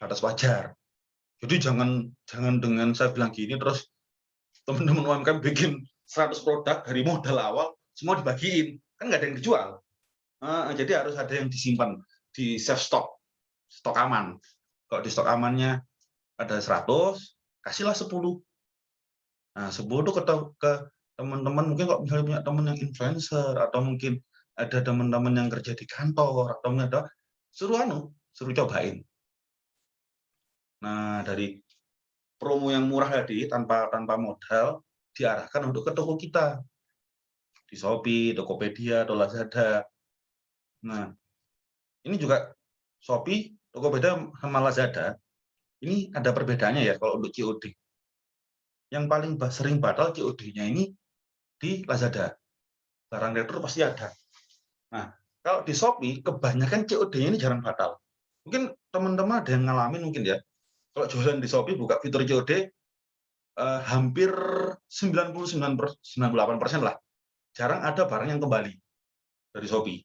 batas wajar. Jadi jangan dengan saya bilang gini terus teman-teman UMKM bikin 100 produk dari modal awal semua dibagiin, kan nggak ada yang dijual. Jadi harus ada yang disimpan di safe stok aman. Kalau di stok amannya ada 100, kasihlah 10. Nah, 10 itu ke teman-teman, mungkin kalau misalnya punya teman yang influencer atau mungkin ada teman-teman yang kerja di kantor atau ada suruh cobain. Nah, dari promo yang murah tadi tanpa modal diarahkan untuk ke toko kita di Shopee, Tokopedia, atau Lazada. Nah, ini juga Shopee, Tokopedia sama Lazada ini ada perbedaannya ya kalau untuk COD. Yang paling sering batal COD-nya ini di Lazada. Barang retur pasti ada. Nah, kalau di Shopee kebanyakan COD-nya ini jarang batal. Mungkin teman-teman ada yang ngalamin mungkin ya. Kalau jualan di Shopee buka fitur COD hampir 98% lah. Jarang ada barang yang kembali dari Shopee.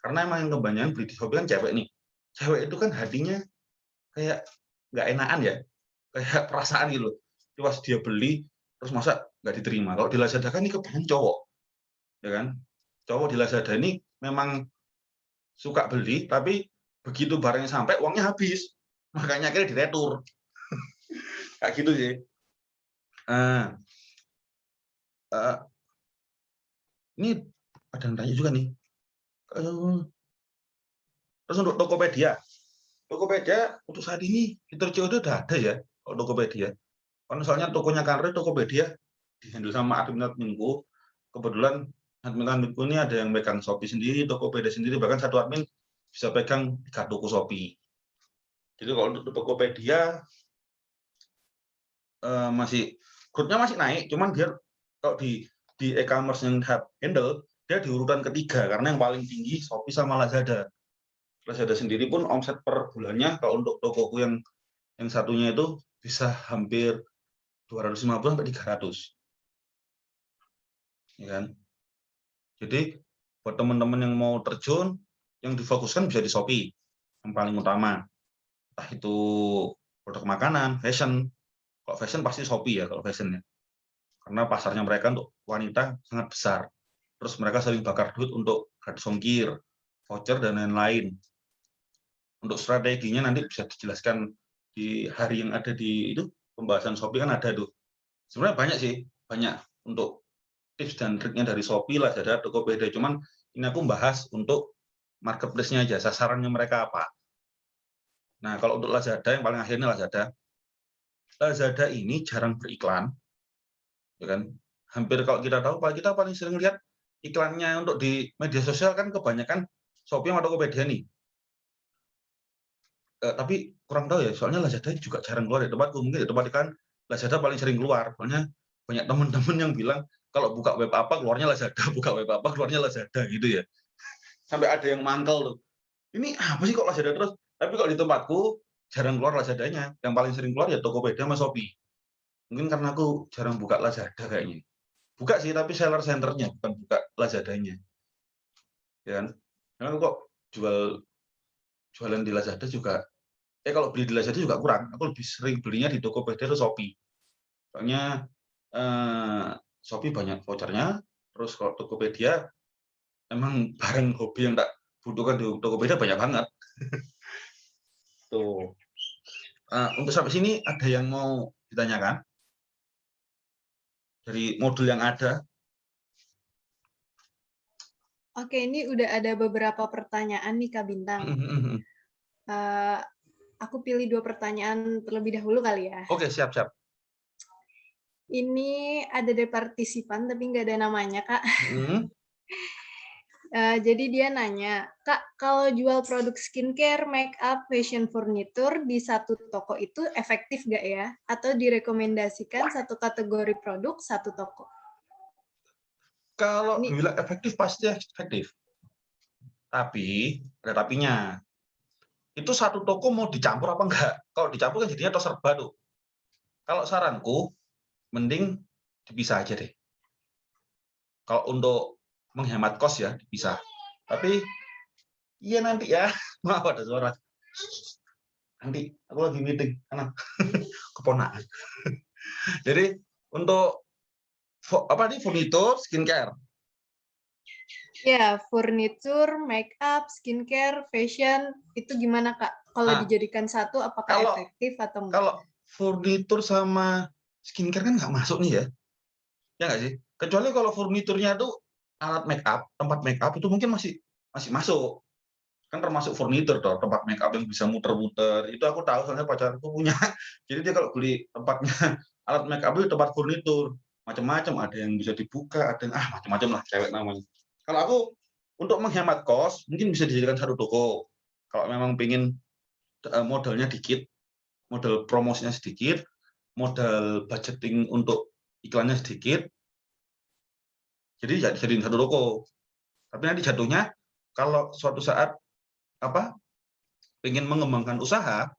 Karena emang yang kebanyakan beli di Shopee kan cewek nih. Cewek itu kan hatinya kayak nggak enakan ya. Kayak perasaan gitu. Pas dia beli, terus masa nggak diterima. Kalau di Lazada kan ini kebanyakan cowok. Ya kan? Cowok di Lazada ini memang suka beli, tapi begitu barangnya sampai, uangnya habis. Makanya akhirnya diretur. Kayak gitu sih. Ini ada yang tanya juga nih. Terus untuk Tokopedia untuk saat ini fitur COD udah ada ya kalau Tokopedia. Kalau misalnya tokonya Kanre, Tokopedia dihandle sama admin-adminku. Kebetulan admin-adminku ini ada yang pegang Shopee sendiri, Tokopedia sendiri, bahkan satu admin bisa pegang 3 toko Shopee. Jadi kalau untuk Tokopedia masih growth-nya masih naik, cuman dia kalau di e-commerce yang handle dia di urutan ketiga karena yang paling tinggi Shopee sama Lazada. Lazada sendiri pun omset per bulannya kalau untuk tokoku yang satunya itu bisa hampir 250 sampai 300. Ya kan? Jadi buat teman-teman yang mau terjun, yang difokuskan bisa di Shopee yang paling utama. Entah itu produk makanan, fashion. Kalau fashion pasti Shopee ya kalau fashion ya. Karena pasarnya mereka untuk wanita sangat besar. Terus mereka sering bakar duit untuk gratis ongkir, voucher dan lain-lain. Untuk strateginya nanti bisa dijelaskan di hari yang ada di itu pembahasan Shopee kan ada tuh. Sebenarnya banyak sih, banyak untuk tips dan triknya dari Shopee, Lazada, Tokopedia. Cuman ini aku bahas untuk marketplace-nya aja, sasarannya mereka apa. Nah, kalau untuk Lazada yang paling akhirnya Lazada ini jarang beriklan, ya kan? Hampir kalau kita tahu, kita paling sering lihat iklannya untuk di media sosial kan kebanyakan Shopee atau Tokopedia nih. Tapi kurang tahu ya, soalnya Lazada juga jarang keluar di tempatku. Mungkin di tempat kan Lazada paling sering keluar. Soalnya banyak teman-teman yang bilang kalau buka web apa keluarnya Lazada, buka web apa keluarnya Lazada gitu ya. Sampai ada yang mangkel tuh. Ini apa sih kok Lazada terus? Tapi kalau di tempatku jarang keluar Lazadanya. Yang paling sering keluar ya Tokopedia sama Shopee. Mungkin karena aku jarang buka Lazada kayaknya. Buka sih tapi seller centernya bukan buka Lazadanya. Ya kan? Karena kok jualan di Lazada juga kalau beli di Lazada juga kurang. Aku lebih sering belinya di Tokopedia atau Shopee. Soalnya Shopee banyak vouchernya, terus kalau Tokopedia emang barang hobi yang tak butuhkan di Tokopedia banyak banget. Tuh. Untuk sampai sini ada yang mau ditanyakan dari modul yang ada? Oke, ini udah ada beberapa pertanyaan nih Kak Bintang. Aku pilih 2 pertanyaan terlebih dahulu kali ya. Oke, siap. Ini ada dari partisipan tapi nggak ada namanya, Kak. Jadi dia nanya, Kak, kalau jual produk skincare, make up, fashion furniture di satu toko itu efektif nggak ya? Atau direkomendasikan satu kategori produk, satu toko? Kalau dibilang efektif, pasti efektif. Tapi, ada tapinya. Itu satu toko mau dicampur apa enggak? Kalau dicampur kan jadinya serba tuh. Kalau saranku, mending dipisah aja deh. Kalau untuk menghemat kos ya, dipisah. Tapi, iya nanti ya. Maaf ada suara. nanti aku lagi meeting, anak keponakan. Jadi untuk furnitur, skincare. Ya, furniture, make up, skincare, fashion, itu gimana Kak? Kalau Nah, dijadikan satu, apakah kalau efektif atau enggak? kalau furnitur sama skincare kan nggak masuk nih ya, ya nggak sih? Kecuali kalau furniturnya tuh alat make up, tempat make up itu mungkin masih masih masuk. Kan termasuk furnitur toh, tempat make up yang bisa muter-muter. Itu aku tahu soalnya pacarku punya. Jadi dia kalau beli tempatnya alat make up itu tempat furnitur, macam-macam, ada yang bisa dibuka, ada yang macam-macam lah cewek namanya. Kalau aku untuk menghemat kos mungkin bisa dijadikan satu toko. Kalau memang pengen modalnya dikit, modal promosinya sedikit, modal budgeting untuk iklannya sedikit, jadi jadiin satu toko. Tapi nanti jatuhnya kalau suatu saat apa pengen mengembangkan usaha,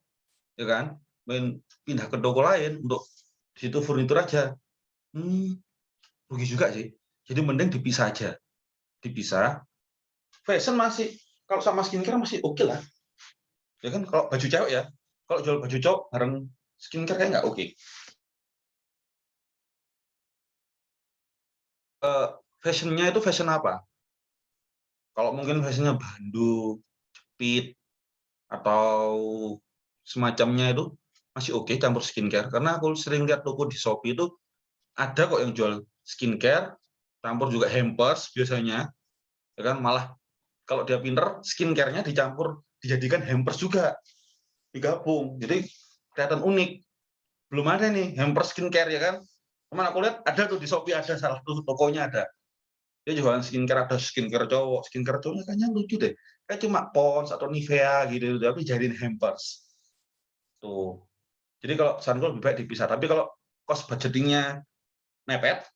ya kan, pengen pindah ke toko lain untuk di situ furnitur aja, rugi juga sih. Jadi mending dipisah aja, dipisah. Fashion masih, kalau sama skincare masih oke lah, ya kan. Kalau baju cewek ya, kalau jual baju cowok bareng skincare kayak nggak oke. Fashionnya itu fashion apa? Kalau mungkin fashionnya bandu, jepit, atau semacamnya itu masih oke campur skincare. Karena aku sering lihat toko di Shopee itu ada kok yang jual skincare, campur juga hampers biasanya, ya kan. Malah kalau dia pinter, skincare-nya dicampur, dijadikan hampers juga, digabung. Jadi kelihatan unik. Belum ada nih hampers skincare, ya kan. Cuman aku lihat ada tuh di Shopee, ada salah satu tokonya ada. Dia jualan skincare, ada skincare cowok. Skincare cowoknya kayaknya lucu deh. Kayak cuma Pond's atau Nivea gitu, tapi jadiin hampers. Tuh. Jadi kalau saranku lebih baik dipisah. Tapi kalau cost budgeting-nya mepet,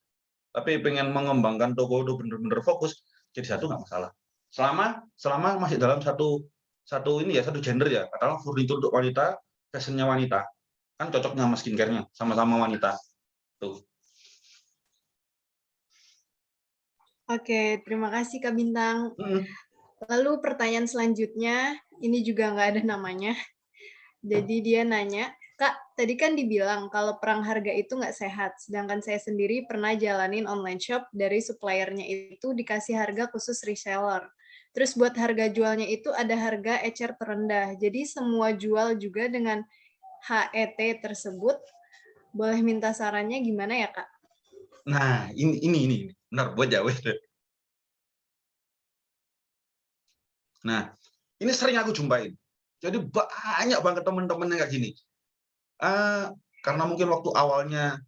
tapi pengen mengembangkan toko itu bener-bener fokus, jadi satu nggak masalah. Selama masih dalam satu ini ya, satu gender ya. Katakanlah furnitur untuk wanita, fashionnya wanita, kan cocoknya sama skincare-nya, sama-sama wanita. Tuh. Oke, terima kasih Kak Bintang. Hmm. Lalu pertanyaan selanjutnya, ini juga nggak ada namanya. Jadi dia nanya, Kak, tadi kan dibilang kalau perang harga itu nggak sehat, sedangkan saya sendiri pernah jalanin online shop dari suppliernya itu dikasih harga khusus reseller. Terus buat harga jualnya itu ada harga ecer terendah. Jadi semua jual juga dengan HET tersebut. Boleh minta sarannya gimana ya, Kak? Nah, ini benar buat jawab. Nah, ini sering aku jumpain. Jadi banyak banget teman-teman yang kayak gini. Karena mungkin waktu awalnya,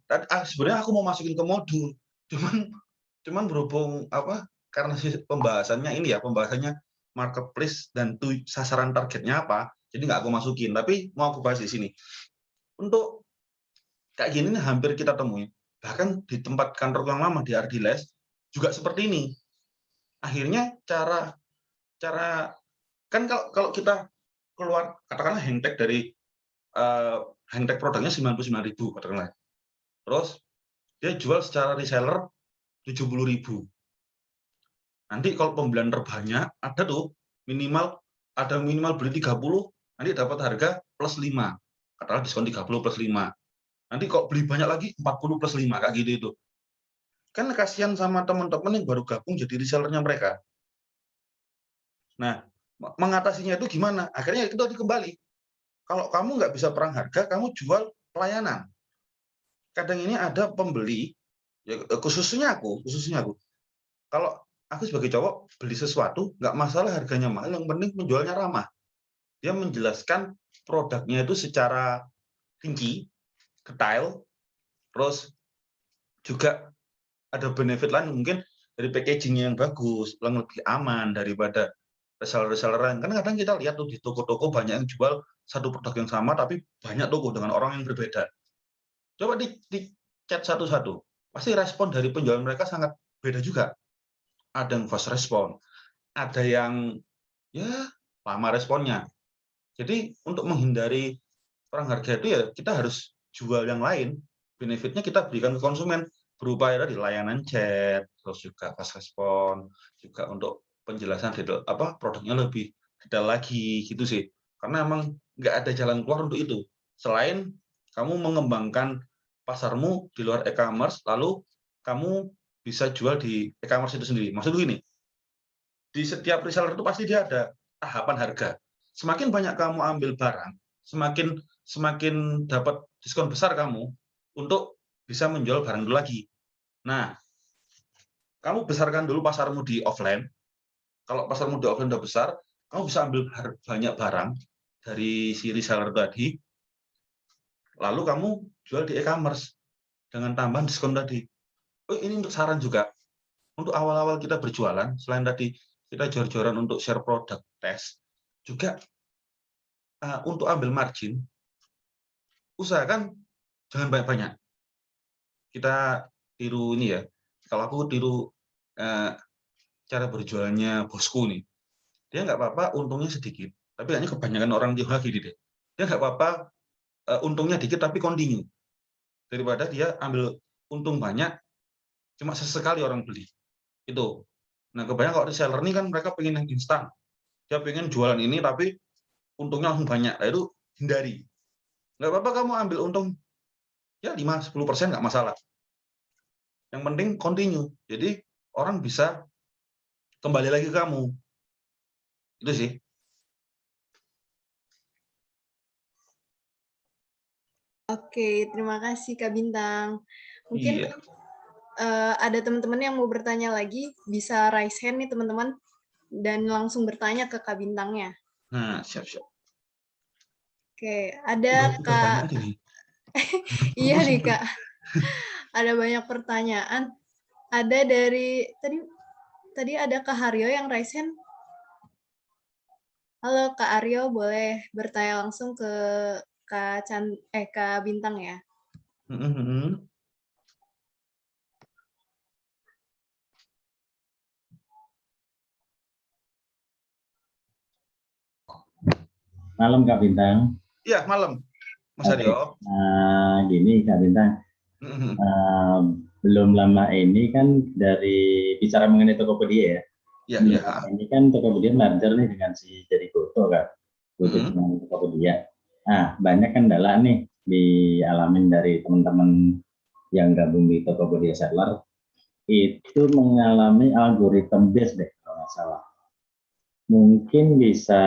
sebenarnya aku mau masukin ke modul, cuman berhubung karena pembahasannya ini ya, pembahasannya marketplace dan sasaran targetnya apa, jadi nggak aku masukin. Tapi mau aku bahas di sini. Untuk kayak gini nih hampir kita temuin. Bahkan di tempat kantor yang lama di Ardiles juga seperti ini. Akhirnya cara kan kalau kita keluar katakanlah handtag dari handtag produknya 99.000 katakanlah. Terus dia jual secara reseller 70.000. Nanti kalau pembelian terbanyak ada minimal beli 30, nanti dapat harga plus 5. Katakanlah diskon 30 plus 5. Nanti kok beli banyak lagi 40 plus 5 kayak gitu itu. Kan kasihan sama teman-teman yang baru gabung jadi resellernya mereka. Nah, mengatasinya itu gimana? Akhirnya itu tadi kembali. Kalau kamu nggak bisa perang harga, kamu jual pelayanan. Kadang ini ada pembeli, ya, khususnya aku. Kalau aku sebagai cowok beli sesuatu, nggak masalah harganya mahal, yang penting penjualnya ramah. Dia menjelaskan produknya itu secara rinci, detail, terus juga ada benefit lain mungkin dari packaging yang bagus, yang lebih aman daripada reseller-reseller lain. Karena kadang kita lihat tuh di toko-toko banyak yang jual satu produk yang sama, tapi banyak toko dengan orang yang berbeda. Coba di chat satu-satu, pasti respon dari penjual mereka sangat beda juga. Ada yang fast respon, ada yang ya lama responnya. Jadi untuk menghindari perang harga itu ya kita harus jual yang lain. Benefitnya kita berikan ke konsumen berupa ya di layanan chat, terus juga fast respon, juga untuk penjelasan detail, produknya lebih detail lagi gitu sih. karena emang nggak ada jalan keluar untuk itu. Selain kamu mengembangkan pasarmu di luar e-commerce, lalu kamu bisa jual di e-commerce itu sendiri. Maksud gini, di setiap reseller itu pasti dia ada tahapan harga. Semakin banyak kamu ambil barang, semakin dapat diskon besar kamu untuk bisa menjual barang dulu lagi. Nah, kamu besarkan dulu pasarmu di offline. Kalau pasarmu di offline udah besar, kamu bisa ambil banyak barang dari si reseller tadi, lalu kamu jual di e-commerce dengan tambahan diskon tadi. Oh, ini untuk saran juga. Untuk awal-awal kita berjualan, selain tadi kita jor-joran untuk share produk tes, juga untuk ambil margin, usahakan jangan banyak-banyak. Kita tiru ini ya, kalau aku tiru cara berjualannya bosku nih, dia nggak apa-apa untungnya sedikit, tapi hanya kebanyakan orang jual lagi deh. Dia nggak apa-apa untungnya dikit tapi continue, daripada dia ambil untung banyak cuma sesekali orang beli itu. Nah, kebanyakan kalau reseller ini kan mereka pengen yang instan, dia pengen jualan ini tapi untungnya langsung banyak. Nah, itu hindari. Nggak apa-apa kamu ambil untung ya 5-10% nggak masalah. Yang penting continue. Jadi orang bisa kembali lagi ke kamu. Itu sih. Oke, terima kasih Kak Bintang. Mungkin Iya. ada teman-teman yang mau bertanya lagi, bisa raise hand nih teman-teman, dan langsung bertanya ke Kak Bintangnya. Nah, siap-siap. Oke, ada Udah banyak Kak. ini. Iya nih Kak, ada banyak pertanyaan. Ada dari tadi ada Kak Haryo yang raise hand. Halo Kak Aryo, boleh bertanya langsung ke Kak Bintang ya. Malam Kak Bintang. Iya, malam, Mas Aryo. Gini Kak Bintang, belum lama ini kan dari bicara mengenai Tokopedia ya. Iya. Ini kan Tokopedia merger nih dengan si Jadi Goto Kak. Dengan Tokopedia. Nah, banyak kendala nih dialamin dari teman-teman yang gabung di Tokopedia Seller. Itu mengalami algoritma base deh kalau nggak salah. Mungkin bisa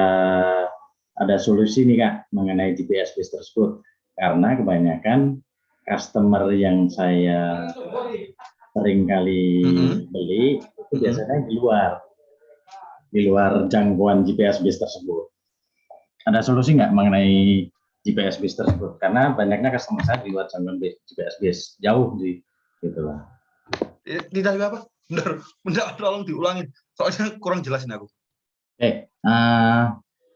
ada solusi nih Kak mengenai GPS base tersebut, karena kebanyakan customer yang saya sering kali beli itu biasanya di luar jangkauan GPS base tersebut. Ada solusi nggak mengenai GPS base tersebut? Karena banyaknya customer saya di luar jangkauan GPS base, jauh sih, gitulah. Tidak apa? Bentar, tolong diulangin. Soalnya kurang jelasin aku.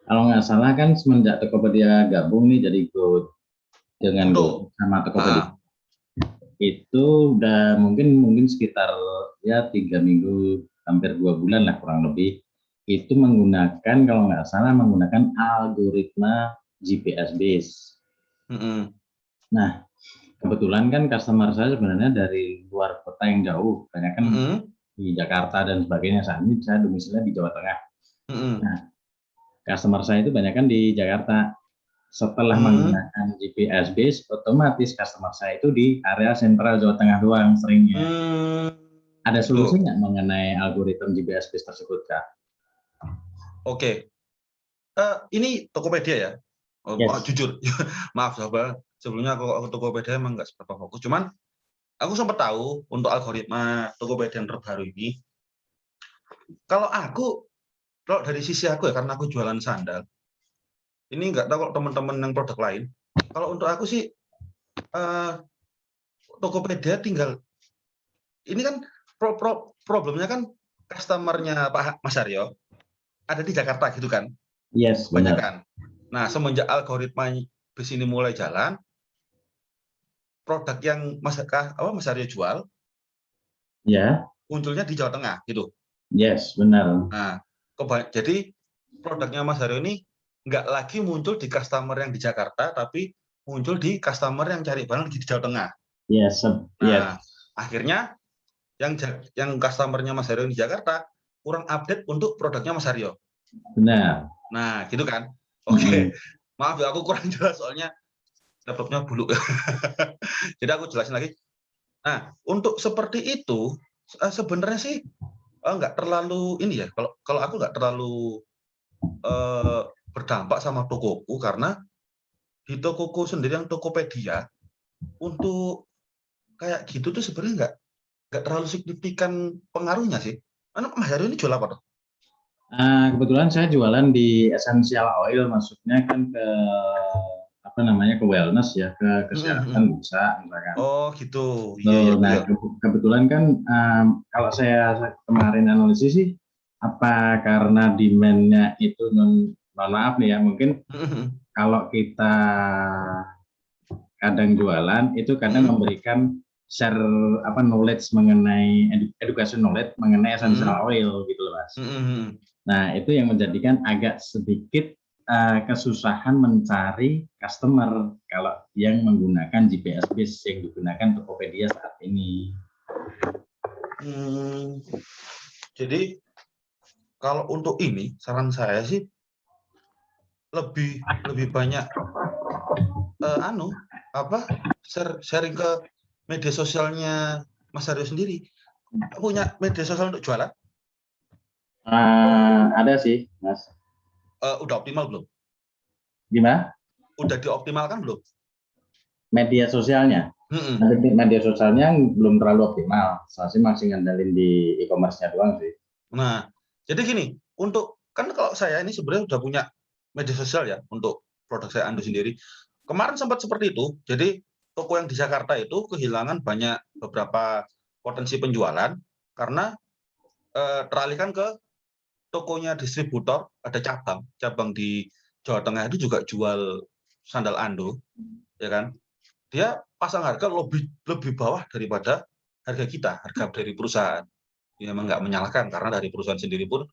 Kalau nggak salah kan semenjak Tokopedia gabung nih jadi Go dengan Go sama Tokopedia. Itu udah mungkin sekitar ya 3 minggu, hampir 2 bulan lah kurang lebih. Itu menggunakan, kalau nggak salah, menggunakan algoritma GPS base. Nah, kebetulan kan customer saya sebenarnya dari luar kota yang jauh, banyak kan di Jakarta dan sebagainya. Saat ini saya domisilinya di Jawa Tengah. Nah, customer saya itu banyak kan di Jakarta. Setelah menggunakan GPS base, otomatis customer saya itu di area sentral Jawa Tengah doang seringnya. Ada solusi nggak mengenai algoritma GPS base tersebut, Kak? Oke. Ini Tokopedia ya? Yes. Jujur, maaf sahabat. Sebelumnya aku Tokopedia emang nggak seberapa fokus. Cuman aku sempat tahu untuk algoritma Tokopedia yang terbaru ini. Kalau dari sisi aku ya, karena aku jualan sandal. Ini nggak tahu kalau teman-teman yang produk lain. Kalau untuk aku sih, Tokopedia tinggal, ini kan problemnya kan customer-nya Pak Mas Aryo ada di Jakarta gitu kan? Yes, kebanyakan. Nah, semenjak algoritma bis ini mulai jalan, produk yang Mas Aryo jual, ya, munculnya di Jawa Tengah gitu. Yes, benar. Nah, jadi produknya Mas Aryo ini nggak lagi muncul di customer yang di Jakarta, tapi muncul di customer yang cari barang di Jawa Tengah. Yes, Nah, akhirnya yang customernya Mas Aryo di Jakarta kurang update untuk produknya Mas Aryo. Benar. Nah, gitu kan. Oke. Maaf ya, aku kurang jelas soalnya laptopnya buluk. Jadi aku jelasin lagi. Nah, untuk seperti itu sebenarnya sih nggak terlalu ini ya. Kalau aku nggak terlalu berdampak sama tokoku karena di tokoku sendiri yang Tokopedia untuk kayak gitu tuh sebenarnya nggak terlalu signifikan pengaruhnya sih. Mas Haryo ini jual apa tuh? Kebetulan saya jualan di essential oil, maksudnya kan ke apa namanya, ke wellness ya, ke kesehatan bisa misalkan. Oh gitu. Iya. Nah, kebetulan kan kalau saya kemarin analisis sih, apa karena demand-nya itu mohon maaf nih ya, mungkin kalau kita kadang jualan itu kadang memberikan share apa knowledge mengenai education knowledge mengenai essential oil gitu loh Mas. Nah, itu yang menjadikan agak sedikit kesusahan mencari customer kalau yang menggunakan GPS base yang digunakan Tokopedia saat ini. Jadi kalau untuk ini saran saya sih lebih banyak sharing ke media sosialnya Mas Haryo sendiri. Punya media sosial untuk jualan? Ada sih, Mas. Udah optimal belum? Gimana? Udah dioptimalkan belum? Media sosialnya? Media sosialnya belum terlalu optimal. Saya masih ngandelin di e-commerce-nya doang sih. Nah, jadi gini, kan kalau saya ini sebenarnya udah punya media sosial ya untuk produk saya Ando sendiri. Kemarin sempat seperti itu. Jadi toko yang di Jakarta itu kehilangan banyak beberapa potensi penjualan karena teralihkan ke tokonya distributor, ada cabang di Jawa Tengah itu juga jual sandal Ando, ya kan? Dia pasang harga lebih bawah daripada harga kita, harga dari perusahaan. Ya, memang nggak menyalahkan karena dari perusahaan sendiri pun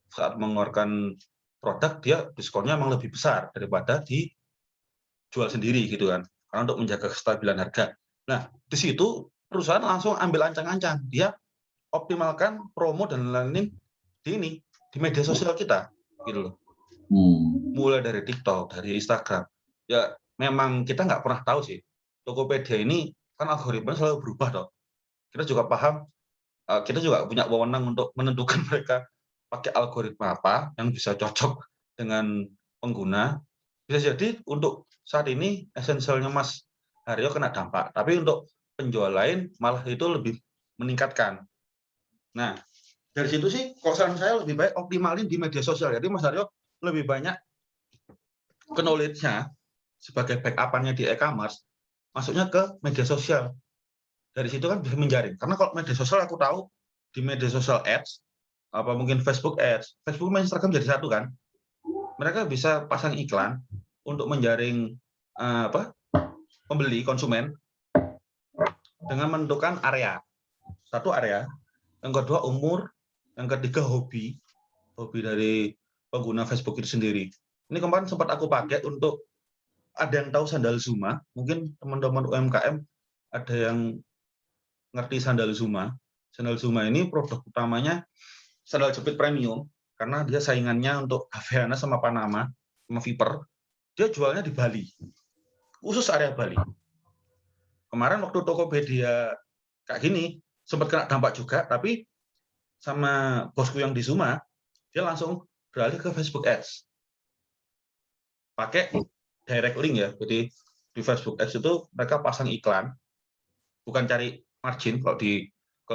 saat mengeluarkan produk dia diskonnya memang lebih besar daripada dijual sendiri gitu kan, karena untuk menjaga kestabilan harga. Nah, di situ perusahaan langsung ambil ancang-ancang, dia optimalkan promo dan lain-lain di media sosial kita gitu loh. Mulai dari TikTok, dari Instagram. Ya memang kita nggak pernah tahu sih, Tokopedia ini kan algoritma selalu berubah toh. Kita juga paham, kita juga punya wewenang untuk menentukan mereka pakai algoritma apa yang bisa cocok dengan pengguna. Bisa jadi untuk saat ini esensialnya Mas Haryo kena dampak, tapi untuk penjual lain malah itu lebih meningkatkan. Nah, dari situ sih kalau saran saya lebih baik optimalin di media sosial. Jadi Mas Haryo lebih banyak knowledge-nya sebagai backup-annya di e-commerce, masuknya ke media sosial. Dari situ kan bisa menjaring. Karena kalau media sosial aku tahu di media sosial ads, apa mungkin Facebook ads, Facebook dan Instagram jadi satu kan. Mereka bisa pasang iklan untuk menjaring pembeli, konsumen dengan menentukan area. Satu area, yang kedua umur, yang ketiga hobi dari pengguna Facebook itu sendiri. Ini kemarin sempat aku pakai untuk ada yang tahu sandal Zuma, mungkin teman-teman UMKM ada yang ngerti sandal Zuma. Sandal Zuma ini produk utamanya sandal jepit premium karena dia saingannya untuk Havaiana sama Panama sama Viper. Dia jualnya di Bali, khusus area Bali. Kemarin waktu Tokopedia kayak gini sempat kena dampak juga, tapi sama bosku yang di Zuma dia langsung beralih ke Facebook Ads. Pakai direct link ya, jadi di Facebook Ads itu mereka pasang iklan, bukan cari margin. Kalau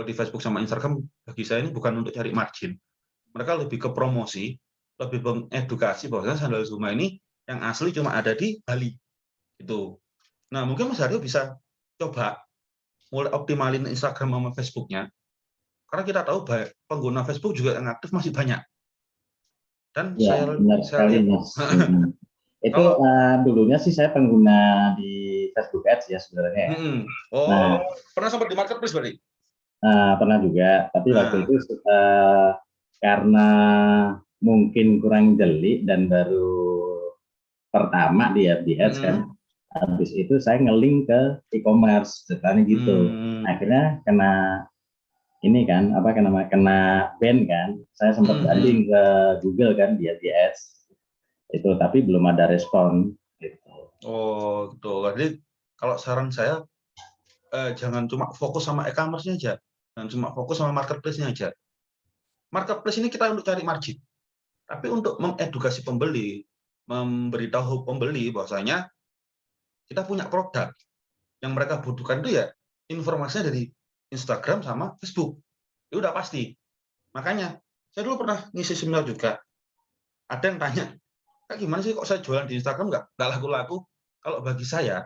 di Facebook sama Instagram bagi saya ini bukan untuk cari margin, mereka lebih ke promosi, lebih mengedukasi bahwa sandal Zuma ini yang asli cuma ada di Bali itu. Nah mungkin Mas Haryo bisa coba mulai optimalin Instagram sama Facebooknya, karena kita tahu pengguna Facebook juga yang aktif masih banyak. Dan ya, benar sekali Mas. Itu dulunya sih saya pengguna di Facebook Ads ya sebenarnya. Pernah sempat di marketplace berarti? Pernah juga, tapi waktu itu karena mungkin kurang jeli dan baru pertama di Ads kan, habis itu saya nge-link ke e-commerce, setelahnya gitu. Akhirnya kena ini kan, kena ban kan. Saya sempat banding ke Google kan di Ads. itu, tapi belum ada respon gitu. Oh, gitu. Jadi kalau saran saya jangan cuma fokus sama e-commerce-nya aja, jangan cuma fokus sama marketplace-nya aja. Marketplace ini kita untuk cari margin, tapi untuk mengedukasi pembeli, memberitahu pembeli bahwasanya kita punya produk yang mereka butuhkan itu ya informasinya dari Instagram sama Facebook. Itu udah pasti. Makanya saya dulu pernah ngisi seminar juga. Ada yang tanya, Kak, gimana sih kok saya jualan di Instagram nggak laku-laku? Kalau bagi saya,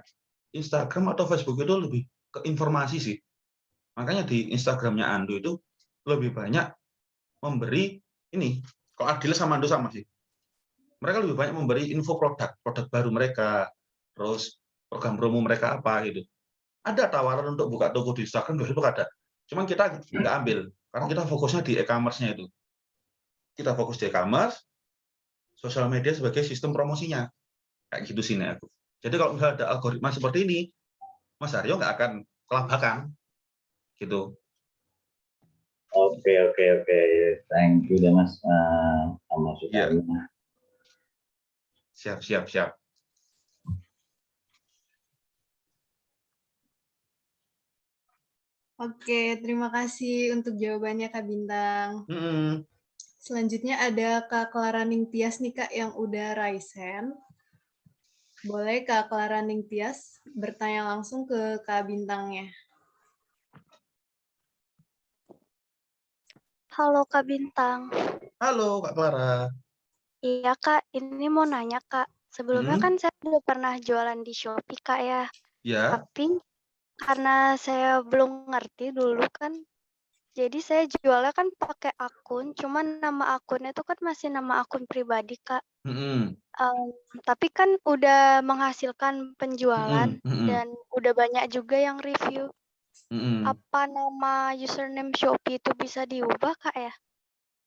Instagram atau Facebook itu lebih ke informasi sih. Makanya di Instagramnya Ando itu lebih banyak memberi ini. Kalau Adil sama Ando sama sih. Mereka lebih banyak memberi info produk baru mereka, terus program promo mereka apa gitu. Ada tawaran untuk buka toko di Instagram, Facebook ada. Cuman kita nggak ambil, karena kita fokusnya di e-commerce-nya itu. Kita fokus di e-commerce, sosial media sebagai sistem promosinya. Kayak gitu sih nih aku. Jadi kalau misalnya ada algoritma seperti ini, Mas Aryo nggak akan kelabakan. Gitu. Oke. Thank you deh Mas sama Iya. Sukarno. Siap. Oke, terima kasih untuk jawabannya Kak Bintang. Selanjutnya ada Kak Clara Ningtyas nih Kak yang udah raise hand. Boleh Kak Clara Ningtyas bertanya langsung ke Kak Bintangnya. Halo Kak Bintang. Halo Kak Clara. Iya Kak, ini mau nanya Kak. Sebelumnya kan saya udah pernah jualan di Shopee Kak ya. Ya. Tapi karena saya belum ngerti dulu kan, jadi saya jualnya kan pakai akun, cuman nama akunnya itu kan masih nama akun pribadi Kak. Tapi kan udah menghasilkan penjualan dan udah banyak juga yang review. Apa nama username Shopee itu bisa diubah Kak ya?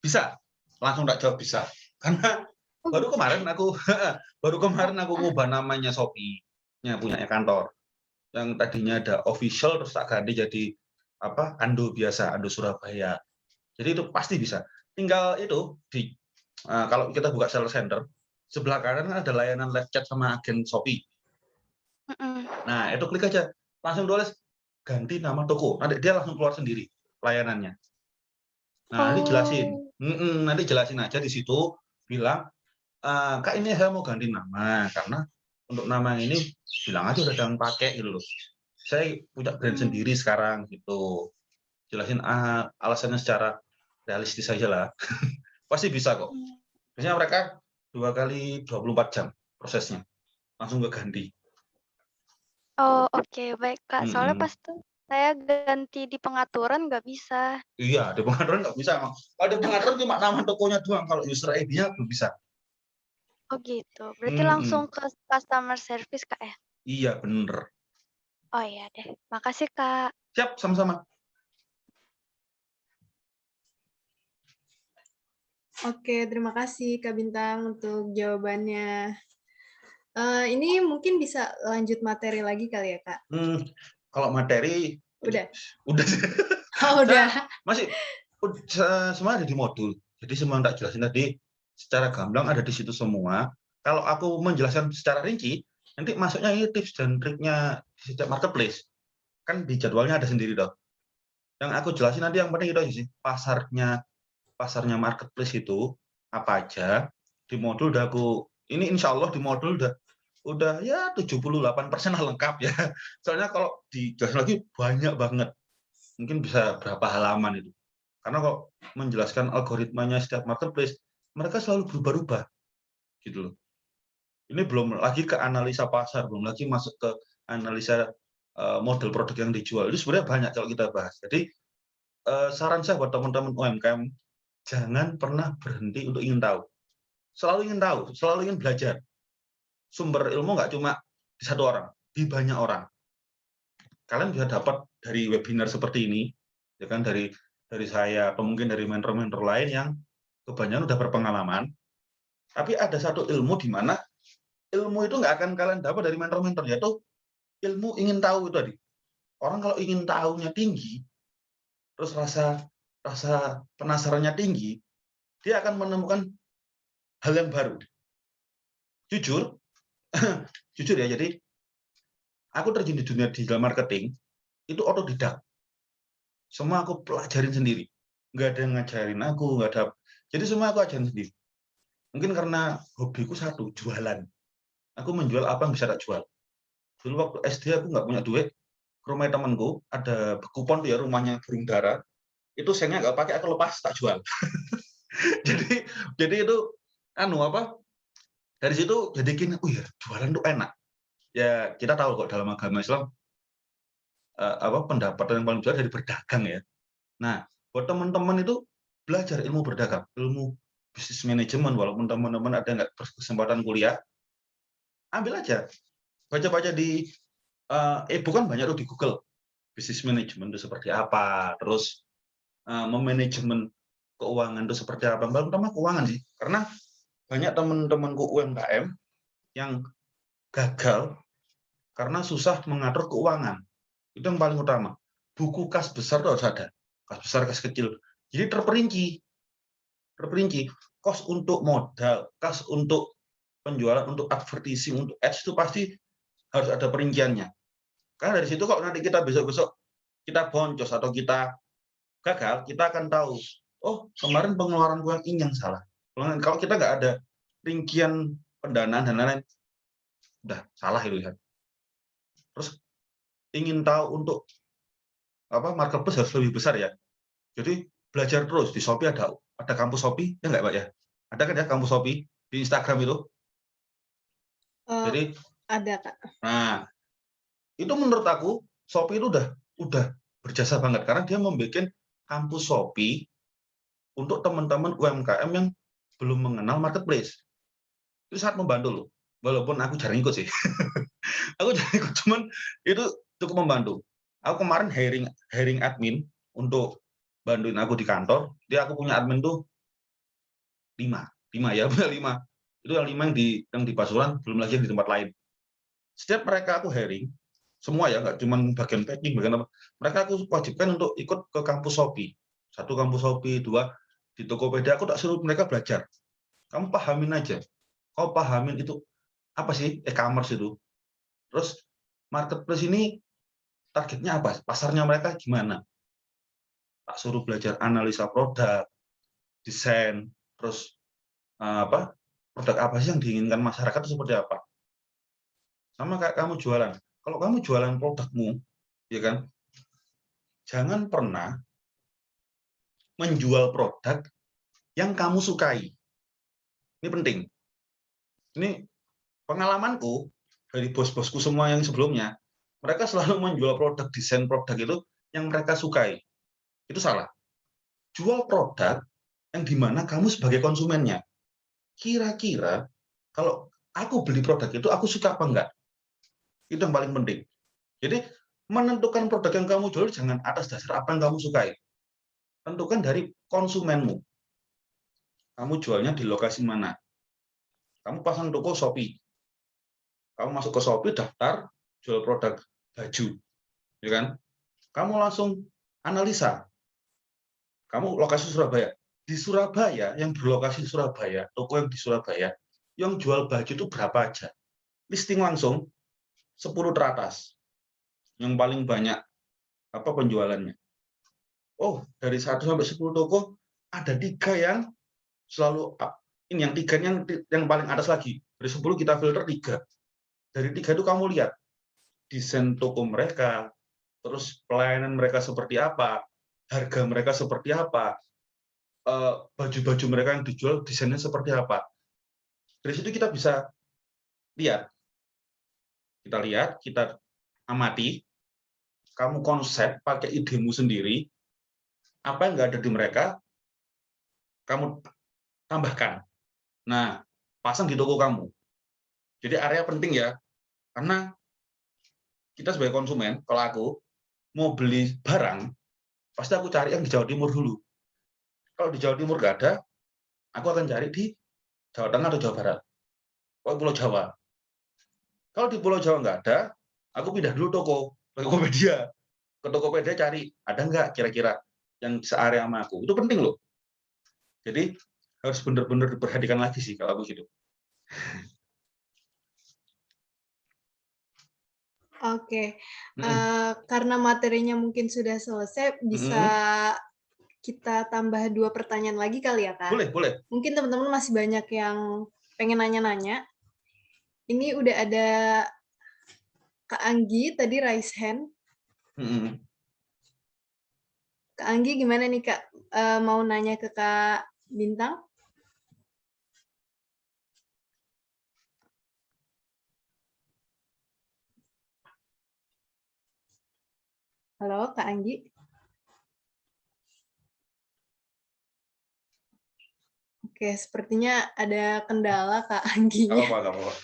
Bisa, langsung tak jawab bisa. Karena baru kemarin aku ngubah namanya Shopee-nya punya kantor. Yang tadinya ada official terus tak ganti jadi Ando biasa, Ando Surabaya. Jadi itu pasti bisa. Tinggal itu di kalau kita buka seller center, sebelah kanan ada layanan live chat sama agen Shopee. Nah, itu klik aja, langsung tulis ganti nama toko. Nanti dia langsung keluar sendiri layanannya. Nah, nanti jelasin aja di situ, bilang, Kak ini saya mau ganti nama, karena untuk nama ini bilang aja udah jangan pakai gitu loh. Saya punya brand sendiri sekarang gitu. Jelasin alasannya secara realistis aja lah. Pasti bisa kok. Biasanya mereka 2 kali 24 jam prosesnya. Langsung keganti. Oh, oke, baik Kak. Soalnya pas tuh saya ganti di pengaturan nggak bisa. Iya, di pengaturan nggak bisa. Kalau di pengaturan cuma nama tokonya doang, kalau user ID-nya belum bisa. Oh gitu. Berarti langsung ke customer service Kak ya? Iya, bener. Oh iya deh. Makasih Kak. Siap, sama-sama. Oke, terima kasih Kak Bintang untuk jawabannya. Ini mungkin bisa lanjut materi lagi kali ya Kak? Kalau materi udah. Oh, udah. Masih semua ada di modul. Jadi semua yang tak jelasin tadi secara gamblang ada di situ semua. Kalau aku menjelaskan secara rinci, nanti masuknya ini tips dan triknya di setiap marketplace. Kan di jadwalnya ada sendiri dong. Yang aku jelasin nanti yang penting itu aja sih. Pasarnya marketplace itu apa aja. Di modul udah ini insya Allah di modul udah ya 78% lengkap ya. Soalnya kalau dijelasin lagi banyak banget. Mungkin bisa berapa halaman itu. Karena kok menjelaskan algoritmanya setiap marketplace, mereka selalu berubah-ubah. Gitu loh. Ini belum lagi ke analisa pasar, belum lagi masuk ke analisa model produk yang dijual. Itu sebenarnya banyak kalau kita bahas. Jadi saran saya buat teman-teman UMKM, jangan pernah berhenti untuk ingin tahu. Selalu ingin tahu, selalu ingin belajar. Sumber ilmu nggak cuma di satu orang, di banyak orang. Kalian bisa dapat dari webinar seperti ini, ya kan, dari saya atau mungkin dari mentor-mentor lain yang kebanyakan udah berpengalaman. Tapi ada satu ilmu di mana ilmu itu nggak akan kalian dapat dari mentor-mentor, yaitu ilmu ingin tahu itu tadi. Orang kalau ingin tahunya tinggi, terus rasa penasarannya tinggi, dia akan menemukan hal yang baru. jujur, jujur ya, jadi aku terjun di dunia digital marketing itu otodidak. Semua aku pelajarin sendiri. Nggak ada yang ngajarin aku, nggak ada. Jadi semua aku ajarin sendiri. Mungkin karena hobiku satu, jualan. Aku menjual apa yang bisa tak jual. Dulu waktu SD aku nggak punya duit, ke rumah temanku, ada kupon tuh ya, rumahnya burung dara. Itu sengnya nggak pakai, aku lepas, tak jual. jadi itu, dari situ jadi gini, ya jualan tuh enak. Ya kita tahu kok dalam agama Islam, pendapatan yang paling besar dari berdagang ya. Nah, buat teman-teman itu belajar ilmu berdagang, ilmu bisnis manajemen, walaupun teman-teman ada nggak kesempatan kuliah, ambil aja. Baca-baca di e-book kan banyak tuh di Google. Bisnis manajemen itu seperti apa, terus memanajemen keuangan itu seperti apa. Paling utama keuangan sih, karena banyak teman-temanku UMKM yang gagal karena susah mengatur keuangan. Itu yang paling utama. Buku kas besar itu harus ada. Kas besar, kas kecil. Jadi terperinci. Kos untuk modal, kas untuk penjualan, untuk advertising, untuk ads itu pasti harus ada perinciannya. Karena dari situ kalau nanti kita besok-besok kita boncos atau kita gagal, kita akan tahu, oh kemarin pengeluaran gue ini yang salah. Kalau kita nggak ada rincian pendanaan dan lain-lain, udah salah itu ya. Terus ingin tahu untuk marketplace harus lebih besar ya. Jadi belajar terus. Di Shopee ada kampus Shopee, ya nggak Pak ya? Ada kan ya kampus Shopee di Instagram itu? Jadi ada Kak. Nah, itu menurut aku Shopee itu udah berjasa banget karena dia membuat kampus Shopee untuk teman-teman UMKM yang belum mengenal marketplace. Itu sangat membantu loh. Walaupun aku jarang ikut sih. Aku jarang ikut, cuman itu cukup membantu. Aku kemarin hiring admin untuk bantuin aku di kantor. Dia aku punya admin tuh 5 ya, benar 5. Itu yang 5 yang di Pasuruan, belum lagi yang di tempat lain. Setiap mereka aku hiring, semua ya, nggak cuma bagian packing, bagian apa. Mereka aku wajibkan untuk ikut ke kampus Shopee. 1 kampus Shopee, 2 di Tokopedia. Aku tak suruh mereka belajar. Kamu pahamin aja. Kau pahamin itu apa sih e-commerce itu. Terus marketplace ini targetnya apa? Pasarnya mereka gimana? Tak suruh belajar analisa produk, desain, terus produk apa sih yang diinginkan masyarakat itu seperti apa. Sama kayak kamu jualan. Kalau kamu jualan produkmu, ya kan, jangan pernah menjual produk yang kamu sukai. Ini penting. Ini pengalamanku dari bos-bosku semua yang sebelumnya, mereka selalu menjual produk, desain produk itu yang mereka sukai. Itu salah. Jual produk yang dimana kamu sebagai konsumennya. Kira-kira kalau aku beli produk itu, aku suka apa enggak? Itu yang paling penting. Jadi menentukan produk yang kamu jual jangan atas dasar apa yang kamu sukai. Tentukan dari konsumenmu. Kamu jualnya di lokasi mana? Kamu pasang toko Shopee. Kamu masuk ke Shopee, daftar, jual produk baju. Ya kan? Kamu langsung analisa. Kamu lokasi Surabaya. Di Surabaya, yang berlokasi di Surabaya, toko yang di Surabaya, yang jual baju itu berapa aja? Listing langsung 10 teratas. Yang paling banyak penjualannya. Oh, dari 1 sampai 10 toko, ada 3 yang selalu ini, yang 3 yang paling atas lagi. Dari 10 kita filter 3. Dari 3 itu kamu lihat desain toko mereka, terus pelayanan mereka seperti apa, harga mereka seperti apa, baju-baju mereka yang dijual desainnya seperti apa. Dari situ kita bisa lihat. Kita lihat, kita amati, kamu konsep pakai idemu sendiri, apa yang nggak ada di mereka, kamu tambahkan. Nah, pasang di toko kamu. Jadi area penting ya, karena kita sebagai konsumen, kalau aku mau beli barang, pasti aku cari yang di Jawa Timur dulu. Kalau di Jawa Timur nggak ada, aku akan cari di Jawa Tengah atau Jawa Barat. Pulau Jawa. Kalau di Pulau Jawa nggak ada, aku pindah dulu toko, Tokopedia. Ke Tokopedia cari, ada nggak kira-kira yang searea sama aku. Itu penting loh. Jadi harus benar-benar diperhatikan lagi sih kalau aku gitu. Oke, karena materinya mungkin sudah selesai, bisa kita tambah 2 pertanyaan lagi kali ya, Kak? Boleh. Mungkin teman-teman masih banyak yang pengen nanya-nanya. Ini udah ada Kak Anggi tadi raise hand. Kak Anggi gimana nih, Kak? Mau nanya ke Kak Bintang? Halo, Kak Anggi? Oke, sepertinya ada kendala Kak Angginya. Gak apa-apa.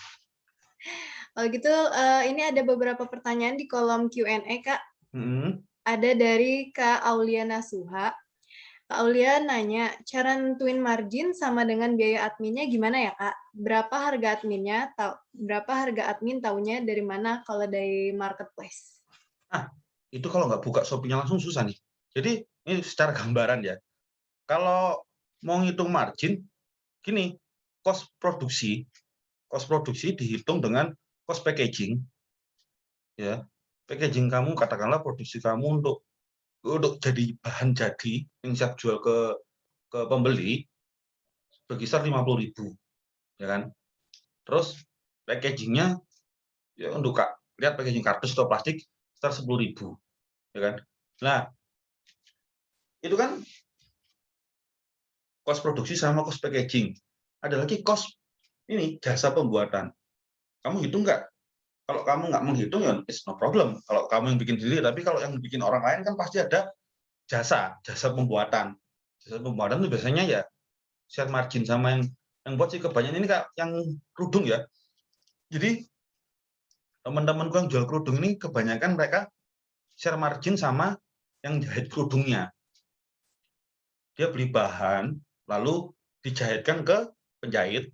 Kalau gitu, ini ada beberapa pertanyaan di kolom Q&A, Kak. Ada dari Kak Aulia Nasuha. Kak Aulia nanya, cara nentuin margin sama dengan biaya adminnya gimana ya, Kak? Berapa harga adminnya? Berapa harga admin taunya dari mana kalau dari marketplace? Itu kalau nggak buka Shopee-nya langsung susah nih. Jadi ini secara gambaran ya. Kalau mau ngitung margin, gini, cost produksi dihitung dengan cost packaging. Ya, packaging kamu katakanlah produksi kamu untuk jadi bahan jadi yang siap jual ke pembeli berkisar 50.000, ya kan? Terus packagingnya ya untuk lihat packaging kardus atau plastik sekitar 10.000, ya kan? Nah, itu kan cost produksi sama cost packaging. Ada lagi cost ini jasa pembuatan. Kamu hitung nggak? Kalau kamu nggak menghitung ya it's no problem. Kalau kamu yang bikin sendiri, tapi kalau yang bikin orang lain kan pasti ada jasa pembuatan. Jasa pembuatan itu biasanya ya share margin sama yang buat sih kebanyakan ini Kak yang kerudung ya. Jadi teman-temanku yang jual kerudung ini kebanyakan mereka share margin sama yang jahit kerudungnya. Dia beli bahan, lalu dijahitkan ke penjahit,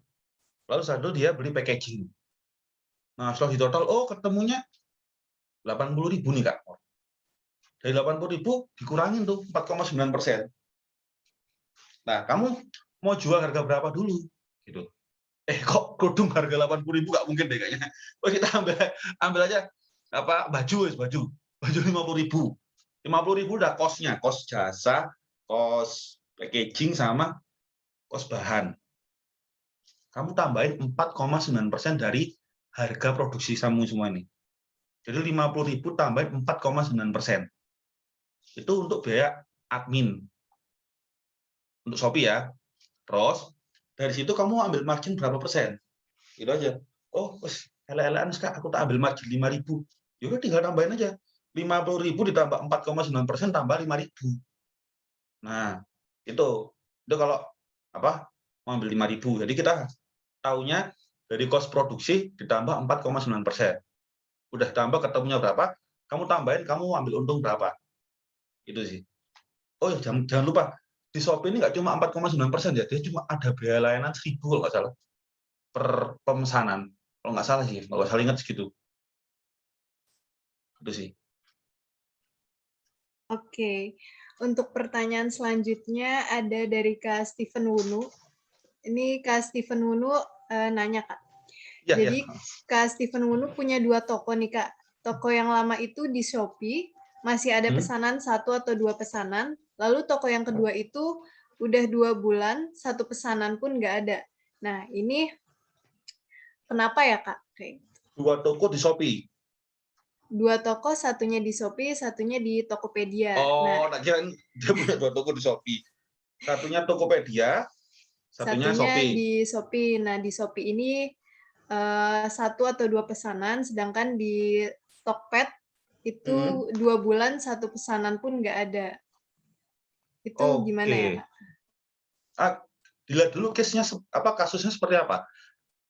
lalu setelah itu dia beli packaging. Nah, setelah ditotal, ketemunya 80.000 nih, Kak. Dari 80.000 dikurangin tuh 4,9%. Nah, kamu mau jual harga berapa dulu? Gitu. Kok kerudung harga 80.000 nggak mungkin deh kayaknya. Kita ambil aja baju 50.000. 50.000 udah cost-nya, cost jasa, cost packaging sama cost bahan. Kamu tambahin 4,9% dari harga produksi kamu semua ini. Jadi 50.000 tambahin 4,9%. Itu untuk biaya admin. Untuk Shopee ya. Terus dari situ kamu ambil margin berapa persen? Gitu aja. Ele-elean Kak, aku tak ambil margin 5.000. Ya udah tinggal tambahin aja. 50.000 ditambah 4,9% tambah 5.000. Nah, itu kalau mau ambil 5.000. Jadi kita taunya dari cost produksi ditambah 4,9%. Udah tambah ketemunya berapa, kamu tambahin, kamu ambil untung berapa. Itu sih. Ya jangan lupa, di Shopee ini nggak cuma 4,9% ya, dia cuma ada biaya layanan 1.000 kalau nggak salah per pemesanan. Kalau nggak salah sih, kalau salah ingat segitu. Itu sih. Oke. Untuk pertanyaan selanjutnya ada dari Kak Steven Wunu. Ini Kak Steven Wunu nanya, Kak. Ya, Jadi Kak Steven Wunu punya 2 toko nih, Kak. Toko yang lama itu di Shopee, masih ada pesanan 1 atau 2 pesanan. Lalu toko yang kedua itu udah 2 bulan, 1 pesanan pun nggak ada. Nah, ini kenapa ya, Kak? Kayak 2 toko di Shopee. 2 toko, satunya di Shopee, satunya di Tokopedia. Nah, kirain dia punya 2 toko di Shopee. Satunya Tokopedia, satunya Shopee. Di Shopee. Nah, di Shopee ini 1 atau 2 pesanan, sedangkan di Tokped itu 2 bulan 1 pesanan pun nggak ada. Itu gimana ya, Kak? Dilihat dulu case-nya kasusnya seperti apa.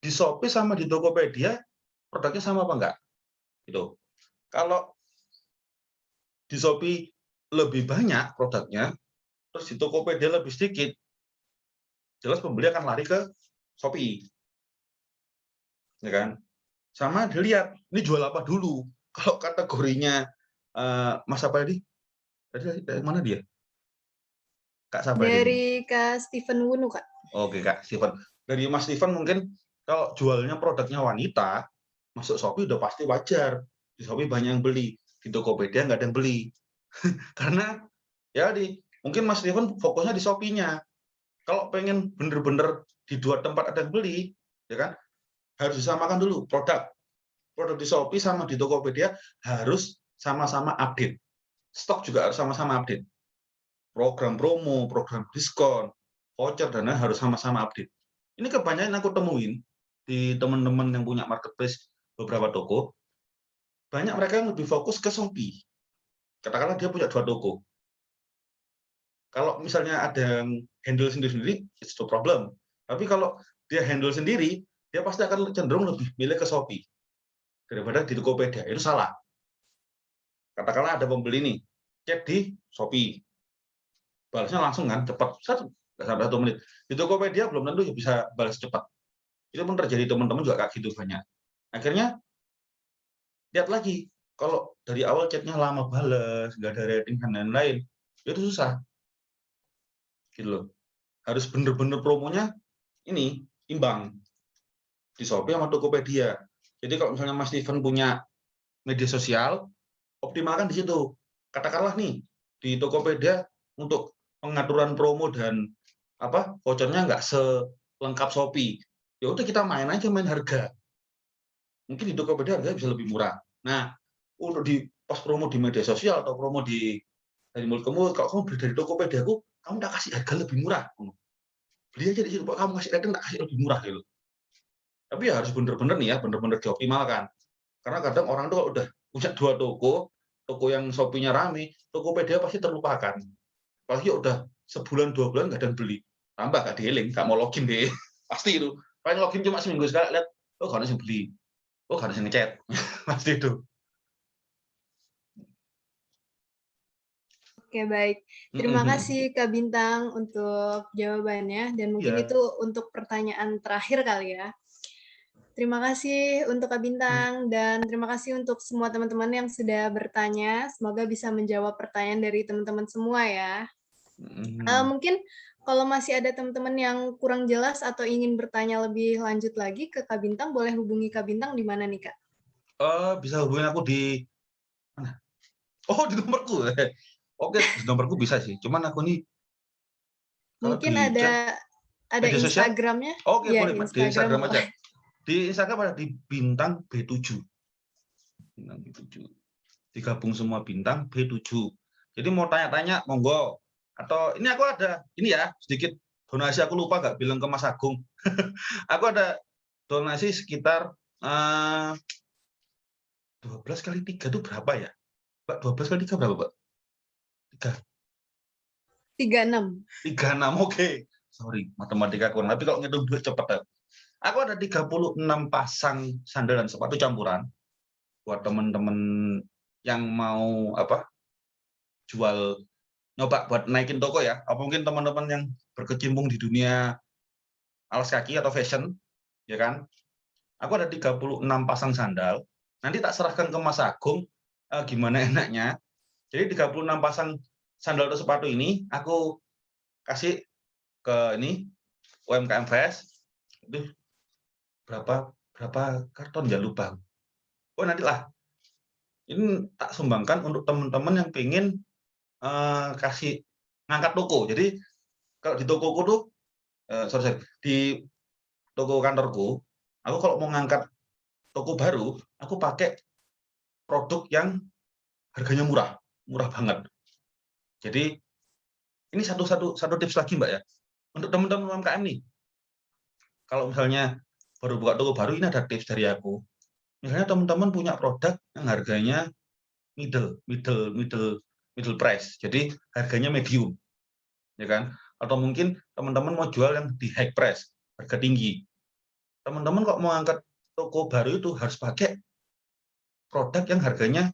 Di Shopee sama di Tokopedia produknya sama apa enggak? Gitu. Kalau di Shopee lebih banyak produknya, terus di Tokopedia lebih sedikit, jelas pembeli akan lari ke Shopee. Ya kan? Sama dilihat, ini jual apa dulu. Kalau kategorinya Mas apa tadi? Dari mana dia? Kak Sabari. Dari Kak Steven Wunu, Kak. Oke, Kak Steven. Dari Mas Steven mungkin kalau jualnya produknya wanita, masuk Shopee udah pasti wajar. Di Shopee banyak yang beli, di Tokopedia nggak ada yang beli. Karena ya mungkin Mas Steven fokusnya di Shopee-nya. Kalau pengen bener-bener di dua tempat ada yang beli, ya kan, harus disamakan dulu produk di Shopee sama di Tokopedia harus sama-sama update. Stok juga harus sama-sama update. Program promo, program diskon, voucher, dan lain harus sama-sama update. Ini kebanyakan aku temuin di teman-teman yang punya marketplace beberapa toko, banyak mereka yang lebih fokus ke Shopee. Katakanlah dia punya 2 toko. Kalau misalnya ada yang handle sendiri-sendiri, it's no problem. Tapi kalau dia handle sendiri, dia pasti akan cenderung lebih milih ke Shopee daripada di Tokopedia. Itu salah. Katakanlah ada pembeli nih, chat di Shopee. Balasnya langsung kan, cepat. Nggak sampai 1 menit. Di Tokopedia belum tentu bisa balas cepat. Itu pun terjadi, teman-teman juga kayak gitu banyak. Akhirnya lihat lagi, kalau dari awal chatnya lama balas, nggak ada rating dan lain-lain, itu susah. Gitu loh. Harus bener-bener promonya ini imbang di Shopee sama Tokopedia. Jadi kalau misalnya Mas Steven punya media sosial, optimalkan di situ. Katakanlah nih di Tokopedia untuk pengaturan promo dan vouchernya nggak selengkap Shopee. Ya udah kita main aja, main harga. Mungkin di Tokopedia harganya bisa lebih murah. Nah, untuk di pas promo di media sosial atau promo dari mulut ke mulut, kalau kamu beli dari Tokopedia aku, kamu tak kasih harga lebih murah. Beli aja di situ, Pak, kamu kasih rating tak kasih lebih murah gitu. Tapi ya harus bener-bener nih ya, bener-bener dioptimalkan. Karena kadang orang tuh kalau udah punya 2 toko yang Shopee-nya rame, Tokopedia pasti terlupakan. Apalagi udah sebulan 2 bulan nggak ada yang beli. Tambah nggak dieling, nggak mau login deh. Pasti itu. Paling login cuma seminggu sekali, lihat, oh nggak ada yang beli. Oh nggak ada yang ngechat. Pasti itu. Oke, baik. Terima kasih Kak Bintang untuk jawabannya, dan mungkin itu untuk pertanyaan terakhir kali ya. Terima kasih untuk Kak Bintang, dan terima kasih untuk semua teman-teman yang sudah bertanya. Semoga bisa menjawab pertanyaan dari teman-teman semua ya. Mungkin kalau masih ada teman-teman yang kurang jelas atau ingin bertanya lebih lanjut lagi ke Kak Bintang, boleh hubungi Kak Bintang di mana nih, Kak? Bisa hubungi aku di mana? Oh, di nomorku. Oke, di nomorku bisa sih. Cuman aku nih mungkin ada Instagramnya. Oke, boleh di Instagram boleh. aja. Di Instagram ada di Bintang B7. Bintang B7. Digabung semua Bintang B7. Jadi mau tanya-tanya, monggo. Atau ini aku ada, ini ya, sedikit donasi, aku lupa nggak bilang ke Mas Agung. Aku ada donasi sekitar 12 kali 3 itu berapa ya? Mbak, 12 kali 3 berapa, Mbak? 36. 36, oke. Sorry, matematika kurang. Tapi kalau ngitung duit cepet. Aku ada 36 pasang sandal dan sepatu campuran buat teman-teman yang mau jual, nyoba buat naikin toko ya. Apa mungkin teman-teman yang berkecimpung di dunia alas kaki atau fashion, ya kan? Aku ada 36 pasang sandal. Nanti tak serahkan ke Mas Agung gimana enaknya. Jadi 36 pasang sandal atau sepatu ini aku kasih ke ini UMKM Fest. Itu berapa karton ya, lupa. Oh, nantilah. Ini tak sumbangkan untuk teman-teman yang pengen kasih ngangkat toko. Jadi kalau di tokoku tuh di toko kantorku, aku kalau mau ngangkat toko baru, aku pakai produk yang harganya murah banget. Jadi ini satu tips lagi, Mbak ya, untuk teman-teman UMKM nih. Kalau misalnya baru buka toko baru, ini ada tips dari aku. Misalnya teman-teman punya produk yang harganya middle price, jadi harganya medium, ya kan? Atau mungkin teman-teman mau jual yang di high price, harga tinggi. Teman-teman kok mau angkat toko baru itu harus pakai produk yang harganya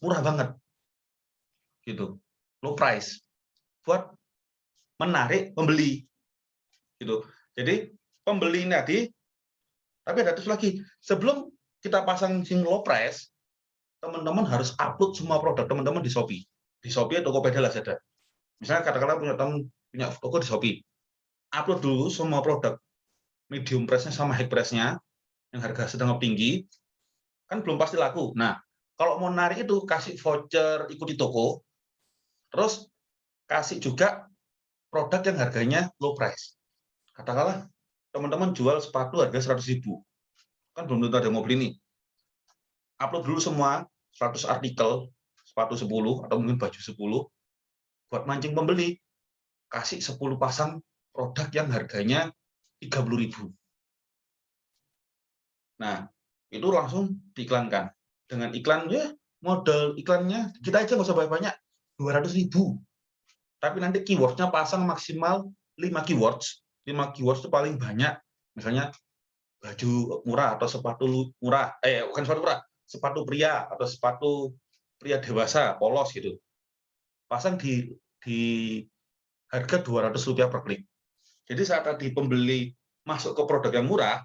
murah banget, gitu, low price, buat menarik pembeli, gitu. Jadi pembeli tadi, tapi ada tips lagi, sebelum kita pasang sing low price, teman-teman harus upload semua produk teman-teman di Shopee. Di Shopee atau Tokopedia lah ada. Misalnya katakanlah punya toko di Shopee, upload dulu semua produk medium price-nya sama high price-nya, yang harga sedang tinggi. kan belum pasti laku. Nah, kalau mau narik itu kasih voucher ikuti toko, terus kasih juga produk yang harganya low price. Katakanlah teman-teman jual sepatu harga 100.000, kan belum tentu ada yang mau beli nih. Upload dulu semua 100 artikel, sepatu 10 atau mungkin baju 10, buat mancing pembeli. Kasih 10 pasang produk yang harganya 30.000. Nah, itu langsung diiklankan. Dengan iklan ya, modal iklannya kita aja nggak usah banyak, 200.000. Tapi nanti keyword-nya pasang maksimal 5 keywords. 5 keywords itu paling banyak. Misalnya baju murah atau sepatu murah, bukan sepatu murah, sepatu pria atau sepatu pria dewasa, polos gitu. Pasang di harga Rp200 per klik. Jadi saat tadi pembeli masuk ke produk yang murah,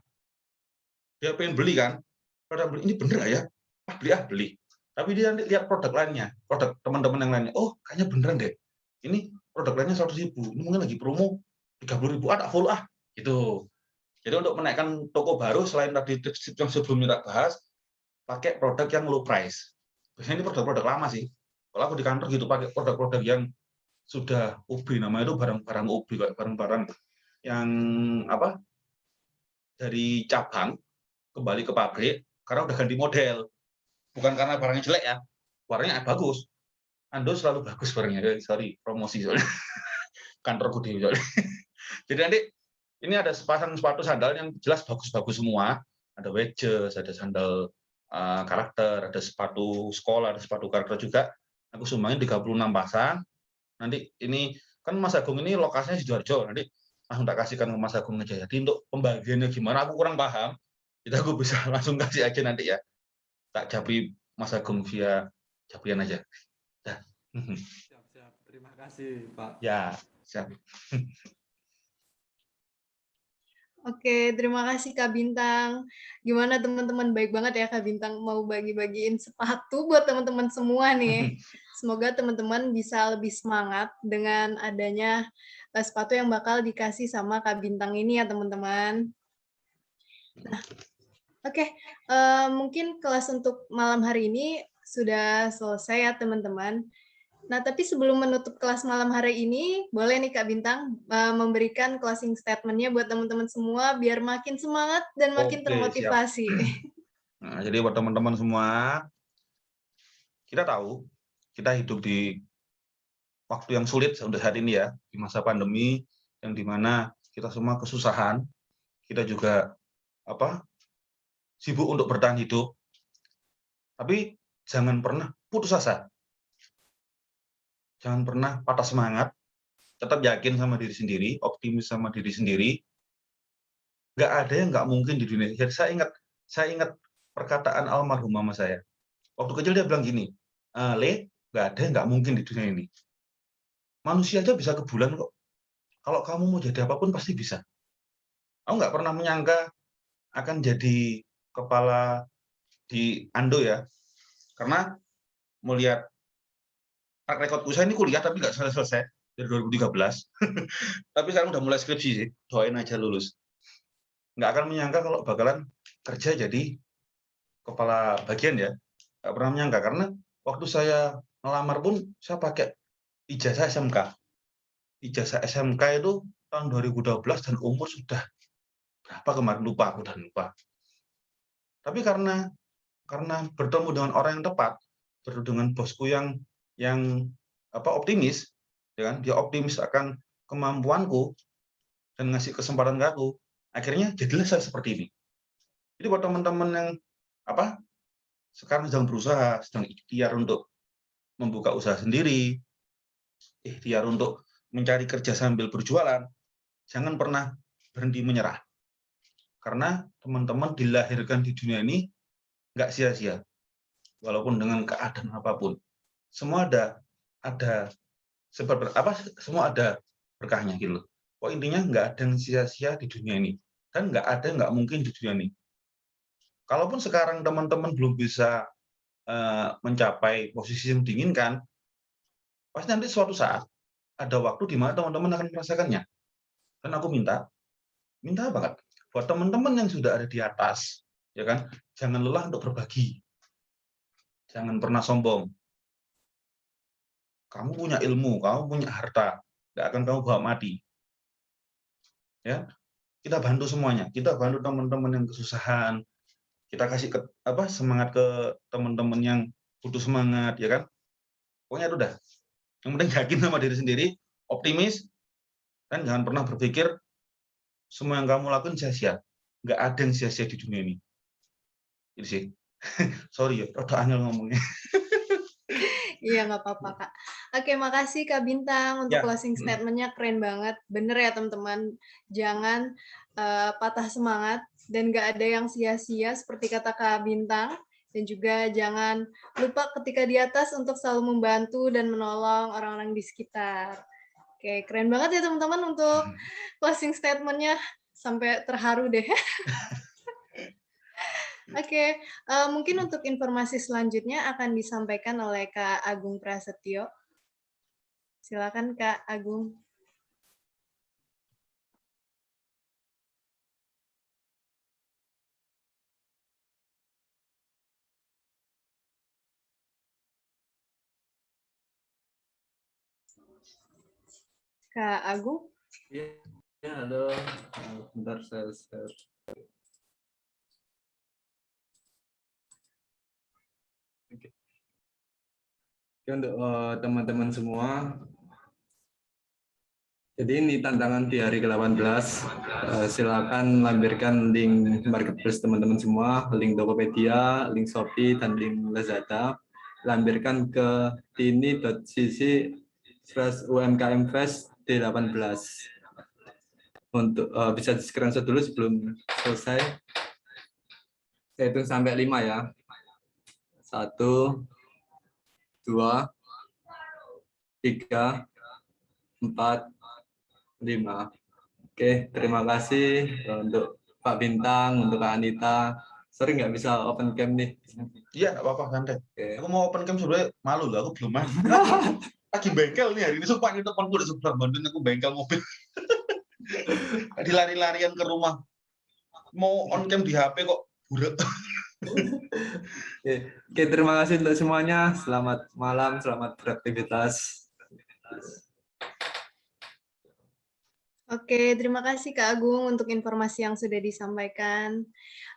dia pengen beli kan, produk beli ini bener nggak ya? Beli. Tapi dia nanti lihat produk lainnya, produk teman-teman yang lainnya. Oh, kayaknya beneran deh. Ini produk lainnya 100.000, ini mungkin lagi promo 30.000, tak follow gitu. Jadi untuk menaikkan toko baru, selain tadi tips yang sebelumnya tak bahas, pakai produk yang low price. Biasanya ini produk-produk lama sih. Kalau aku di kantor gitu pakai produk-produk yang sudah UBI, namanya itu barang-barang UBI, barang-barang yang apa dari cabang kembali ke pabrik karena udah ganti model. Bukan karena barangnya jelek ya, barangnya bagus. Ando selalu bagus barangnya. Sorry, promosi soalnya. Kantor gede soalnya. Jadi nanti ini ada sepasang sepatu sandal yang jelas bagus-bagus semua. Ada wedges, ada sandal karakter, ada sepatu sekolah, ada sepatu karakter juga. Aku sumbangin 36 pasang. Nanti ini kan Mas Agung ini lokasinya di Sidoarjo. Nanti langsung tak kasihkan ke Mas Agung aja. Jadi untuk pembagiannya gimana aku kurang paham. Itu aku bisa langsung kasih aja nanti ya. Tak japri Mas Agung via japrian aja. Dah. Siap. Terima kasih, Pak. Ya, siap. Oke, terima kasih Kak Bintang. Gimana teman-teman, baik banget ya Kak Bintang mau bagi-bagiin sepatu buat teman-teman semua nih. Semoga teman-teman bisa lebih semangat dengan adanya sepatu yang bakal dikasih sama Kak Bintang ini ya teman-teman. Nah, oke, mungkin kelas untuk malam hari ini sudah selesai ya teman-teman. Nah, tapi sebelum menutup kelas malam hari ini, boleh nih Kak Bintang memberikan closing statement-nya buat teman-teman semua biar makin semangat dan makin termotivasi. Nah, jadi buat teman-teman semua, kita tahu kita hidup di waktu yang sulit untuk saat ini ya, di masa pandemi yang dimana kita semua kesusahan, kita juga sibuk untuk bertahan hidup, tapi jangan pernah putus asa. Jangan pernah patah semangat, tetap yakin sama diri sendiri, optimis sama diri sendiri. Nggak ada yang nggak mungkin di dunia. Jadi saya ingat perkataan almarhum mama saya. Waktu kecil dia bilang gini, Le, nggak ada yang nggak mungkin di dunia ini. Manusia aja bisa ke bulan kok. Kalau kamu mau jadi apapun pasti bisa. Aku nggak pernah menyangka akan jadi kepala di Ando ya, karena melihat track recordku, saya ini kuliah tapi nggak selesai dari 2013. Tapi sekarang udah mulai skripsi sih, doain aja lulus. Nggak akan menyangka kalau bakalan kerja jadi kepala bagian ya. Nggak pernah menyangka, karena waktu saya melamar pun saya pakai ijazah SMK. Ijazah SMK itu tahun 2012 dan umur sudah berapa kemarin, lupa, aku udah lupa. Tapi karena bertemu dengan orang yang tepat, bertemu dengan bosku yang optimis, ya kan? Dia optimis akan kemampuanku dan ngasih kesempatan ke aku. Akhirnya jadilah saya seperti ini. Jadi buat teman-teman yang sekarang sedang berusaha, sedang ikhtiar untuk membuka usaha sendiri, ikhtiar untuk mencari kerja sambil berjualan, jangan pernah berhenti menyerah. Karena teman-teman dilahirkan di dunia ini nggak sia-sia, walaupun dengan keadaan apapun. Semua ada sebab semua ada berkahnya gitu loh. Intinya nggak ada yang sia-sia di dunia ini, dan nggak ada yang nggak mungkin di dunia ini. Kalaupun sekarang teman-teman belum bisa mencapai posisi yang diinginkan, pasti nanti suatu saat ada waktu di mana teman-teman akan merasakannya. Dan aku minta banget buat teman-teman yang sudah ada di atas, ya kan? Jangan lelah untuk berbagi. Jangan pernah sombong. Kamu punya ilmu, kamu punya harta, nggak akan kamu bawa mati. Ya, kita bantu semuanya. Kita bantu teman-teman yang kesusahan. Kita kasih semangat ke teman-teman yang butuh semangat, ya kan? Pokoknya itu udah. Yang penting yakin sama diri sendiri, optimis, dan jangan pernah berpikir semua yang kamu lakukan sia-sia. Nggak ada yang sia-sia di dunia ini. Itu sih. Sorry ya, rada angel ngomongnya. Iya, nggak apa-apa, Kak. Oke, makasih Kak Bintang untuk Ya. closing statement-nya, keren banget. Bener ya, teman-teman. Jangan patah semangat dan nggak ada yang sia-sia seperti kata Kak Bintang. Dan juga jangan lupa ketika di atas untuk selalu membantu dan menolong orang-orang di sekitar. Oke, keren banget ya teman-teman untuk closing statement-nya. Sampai terharu deh. Oke, mungkin untuk informasi selanjutnya akan disampaikan oleh Kak Agung Prasetyo. Silakan Kak Agung. Kak Agung? Ya, halo. Bentar saya share. Oke. Untuk teman-teman semua, jadi ini tantangan di hari ke-18. Silakan lampirkan link marketplace teman-teman semua, link Tokopedia, link Shopee, dan link Lazada. Lampirkan ke tini.cc/umkmfest D18. Untuk bisa di screenshot dulu sebelum selesai. Saya hitung sampai 5 ya. 1, 2, 3, 4, 5. Oke, terima kasih untuk Pak Bintang, untuk Kak Anita. Sorry nggak bisa open cam nih. Iya, nggak apa-apa, santai. Aku mau open cam sebenarnya malu lah, aku belum main. Lagi bengkel nih hari ini, sumpah ini temanku udah sebelah bantuin aku bengkel mobil. Tadi lari-larian ke rumah. Mau on cam di HP kok buret. Oke, terima kasih untuk semuanya. Selamat malam, selamat beraktivitas. Oke, terima kasih Kak Agung untuk informasi yang sudah disampaikan.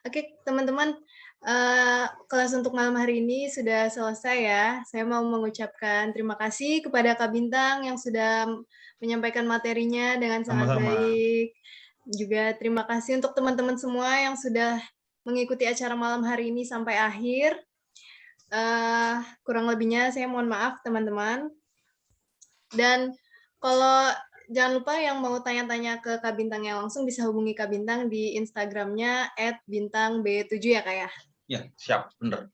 Oke, teman-teman, kelas untuk malam hari ini sudah selesai ya. Saya mau mengucapkan terima kasih kepada Kak Bintang yang sudah menyampaikan materinya dengan sangat Sama-sama. baik. Juga terima kasih untuk teman-teman semua yang sudah mengikuti acara malam hari ini sampai akhir. Kurang lebihnya saya mohon maaf, teman-teman. Dan kalau jangan lupa yang mau tanya-tanya ke Kak Bintang yang langsung bisa hubungi Kak Bintang di Instagramnya @bintangb7 ya Kak ya? Ya, siap, bener.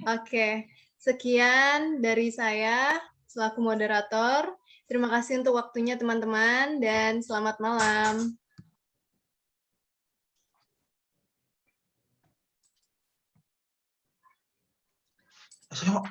Oke, sekian dari saya selaku moderator. Terima kasih untuk waktunya teman-teman dan selamat malam. Saya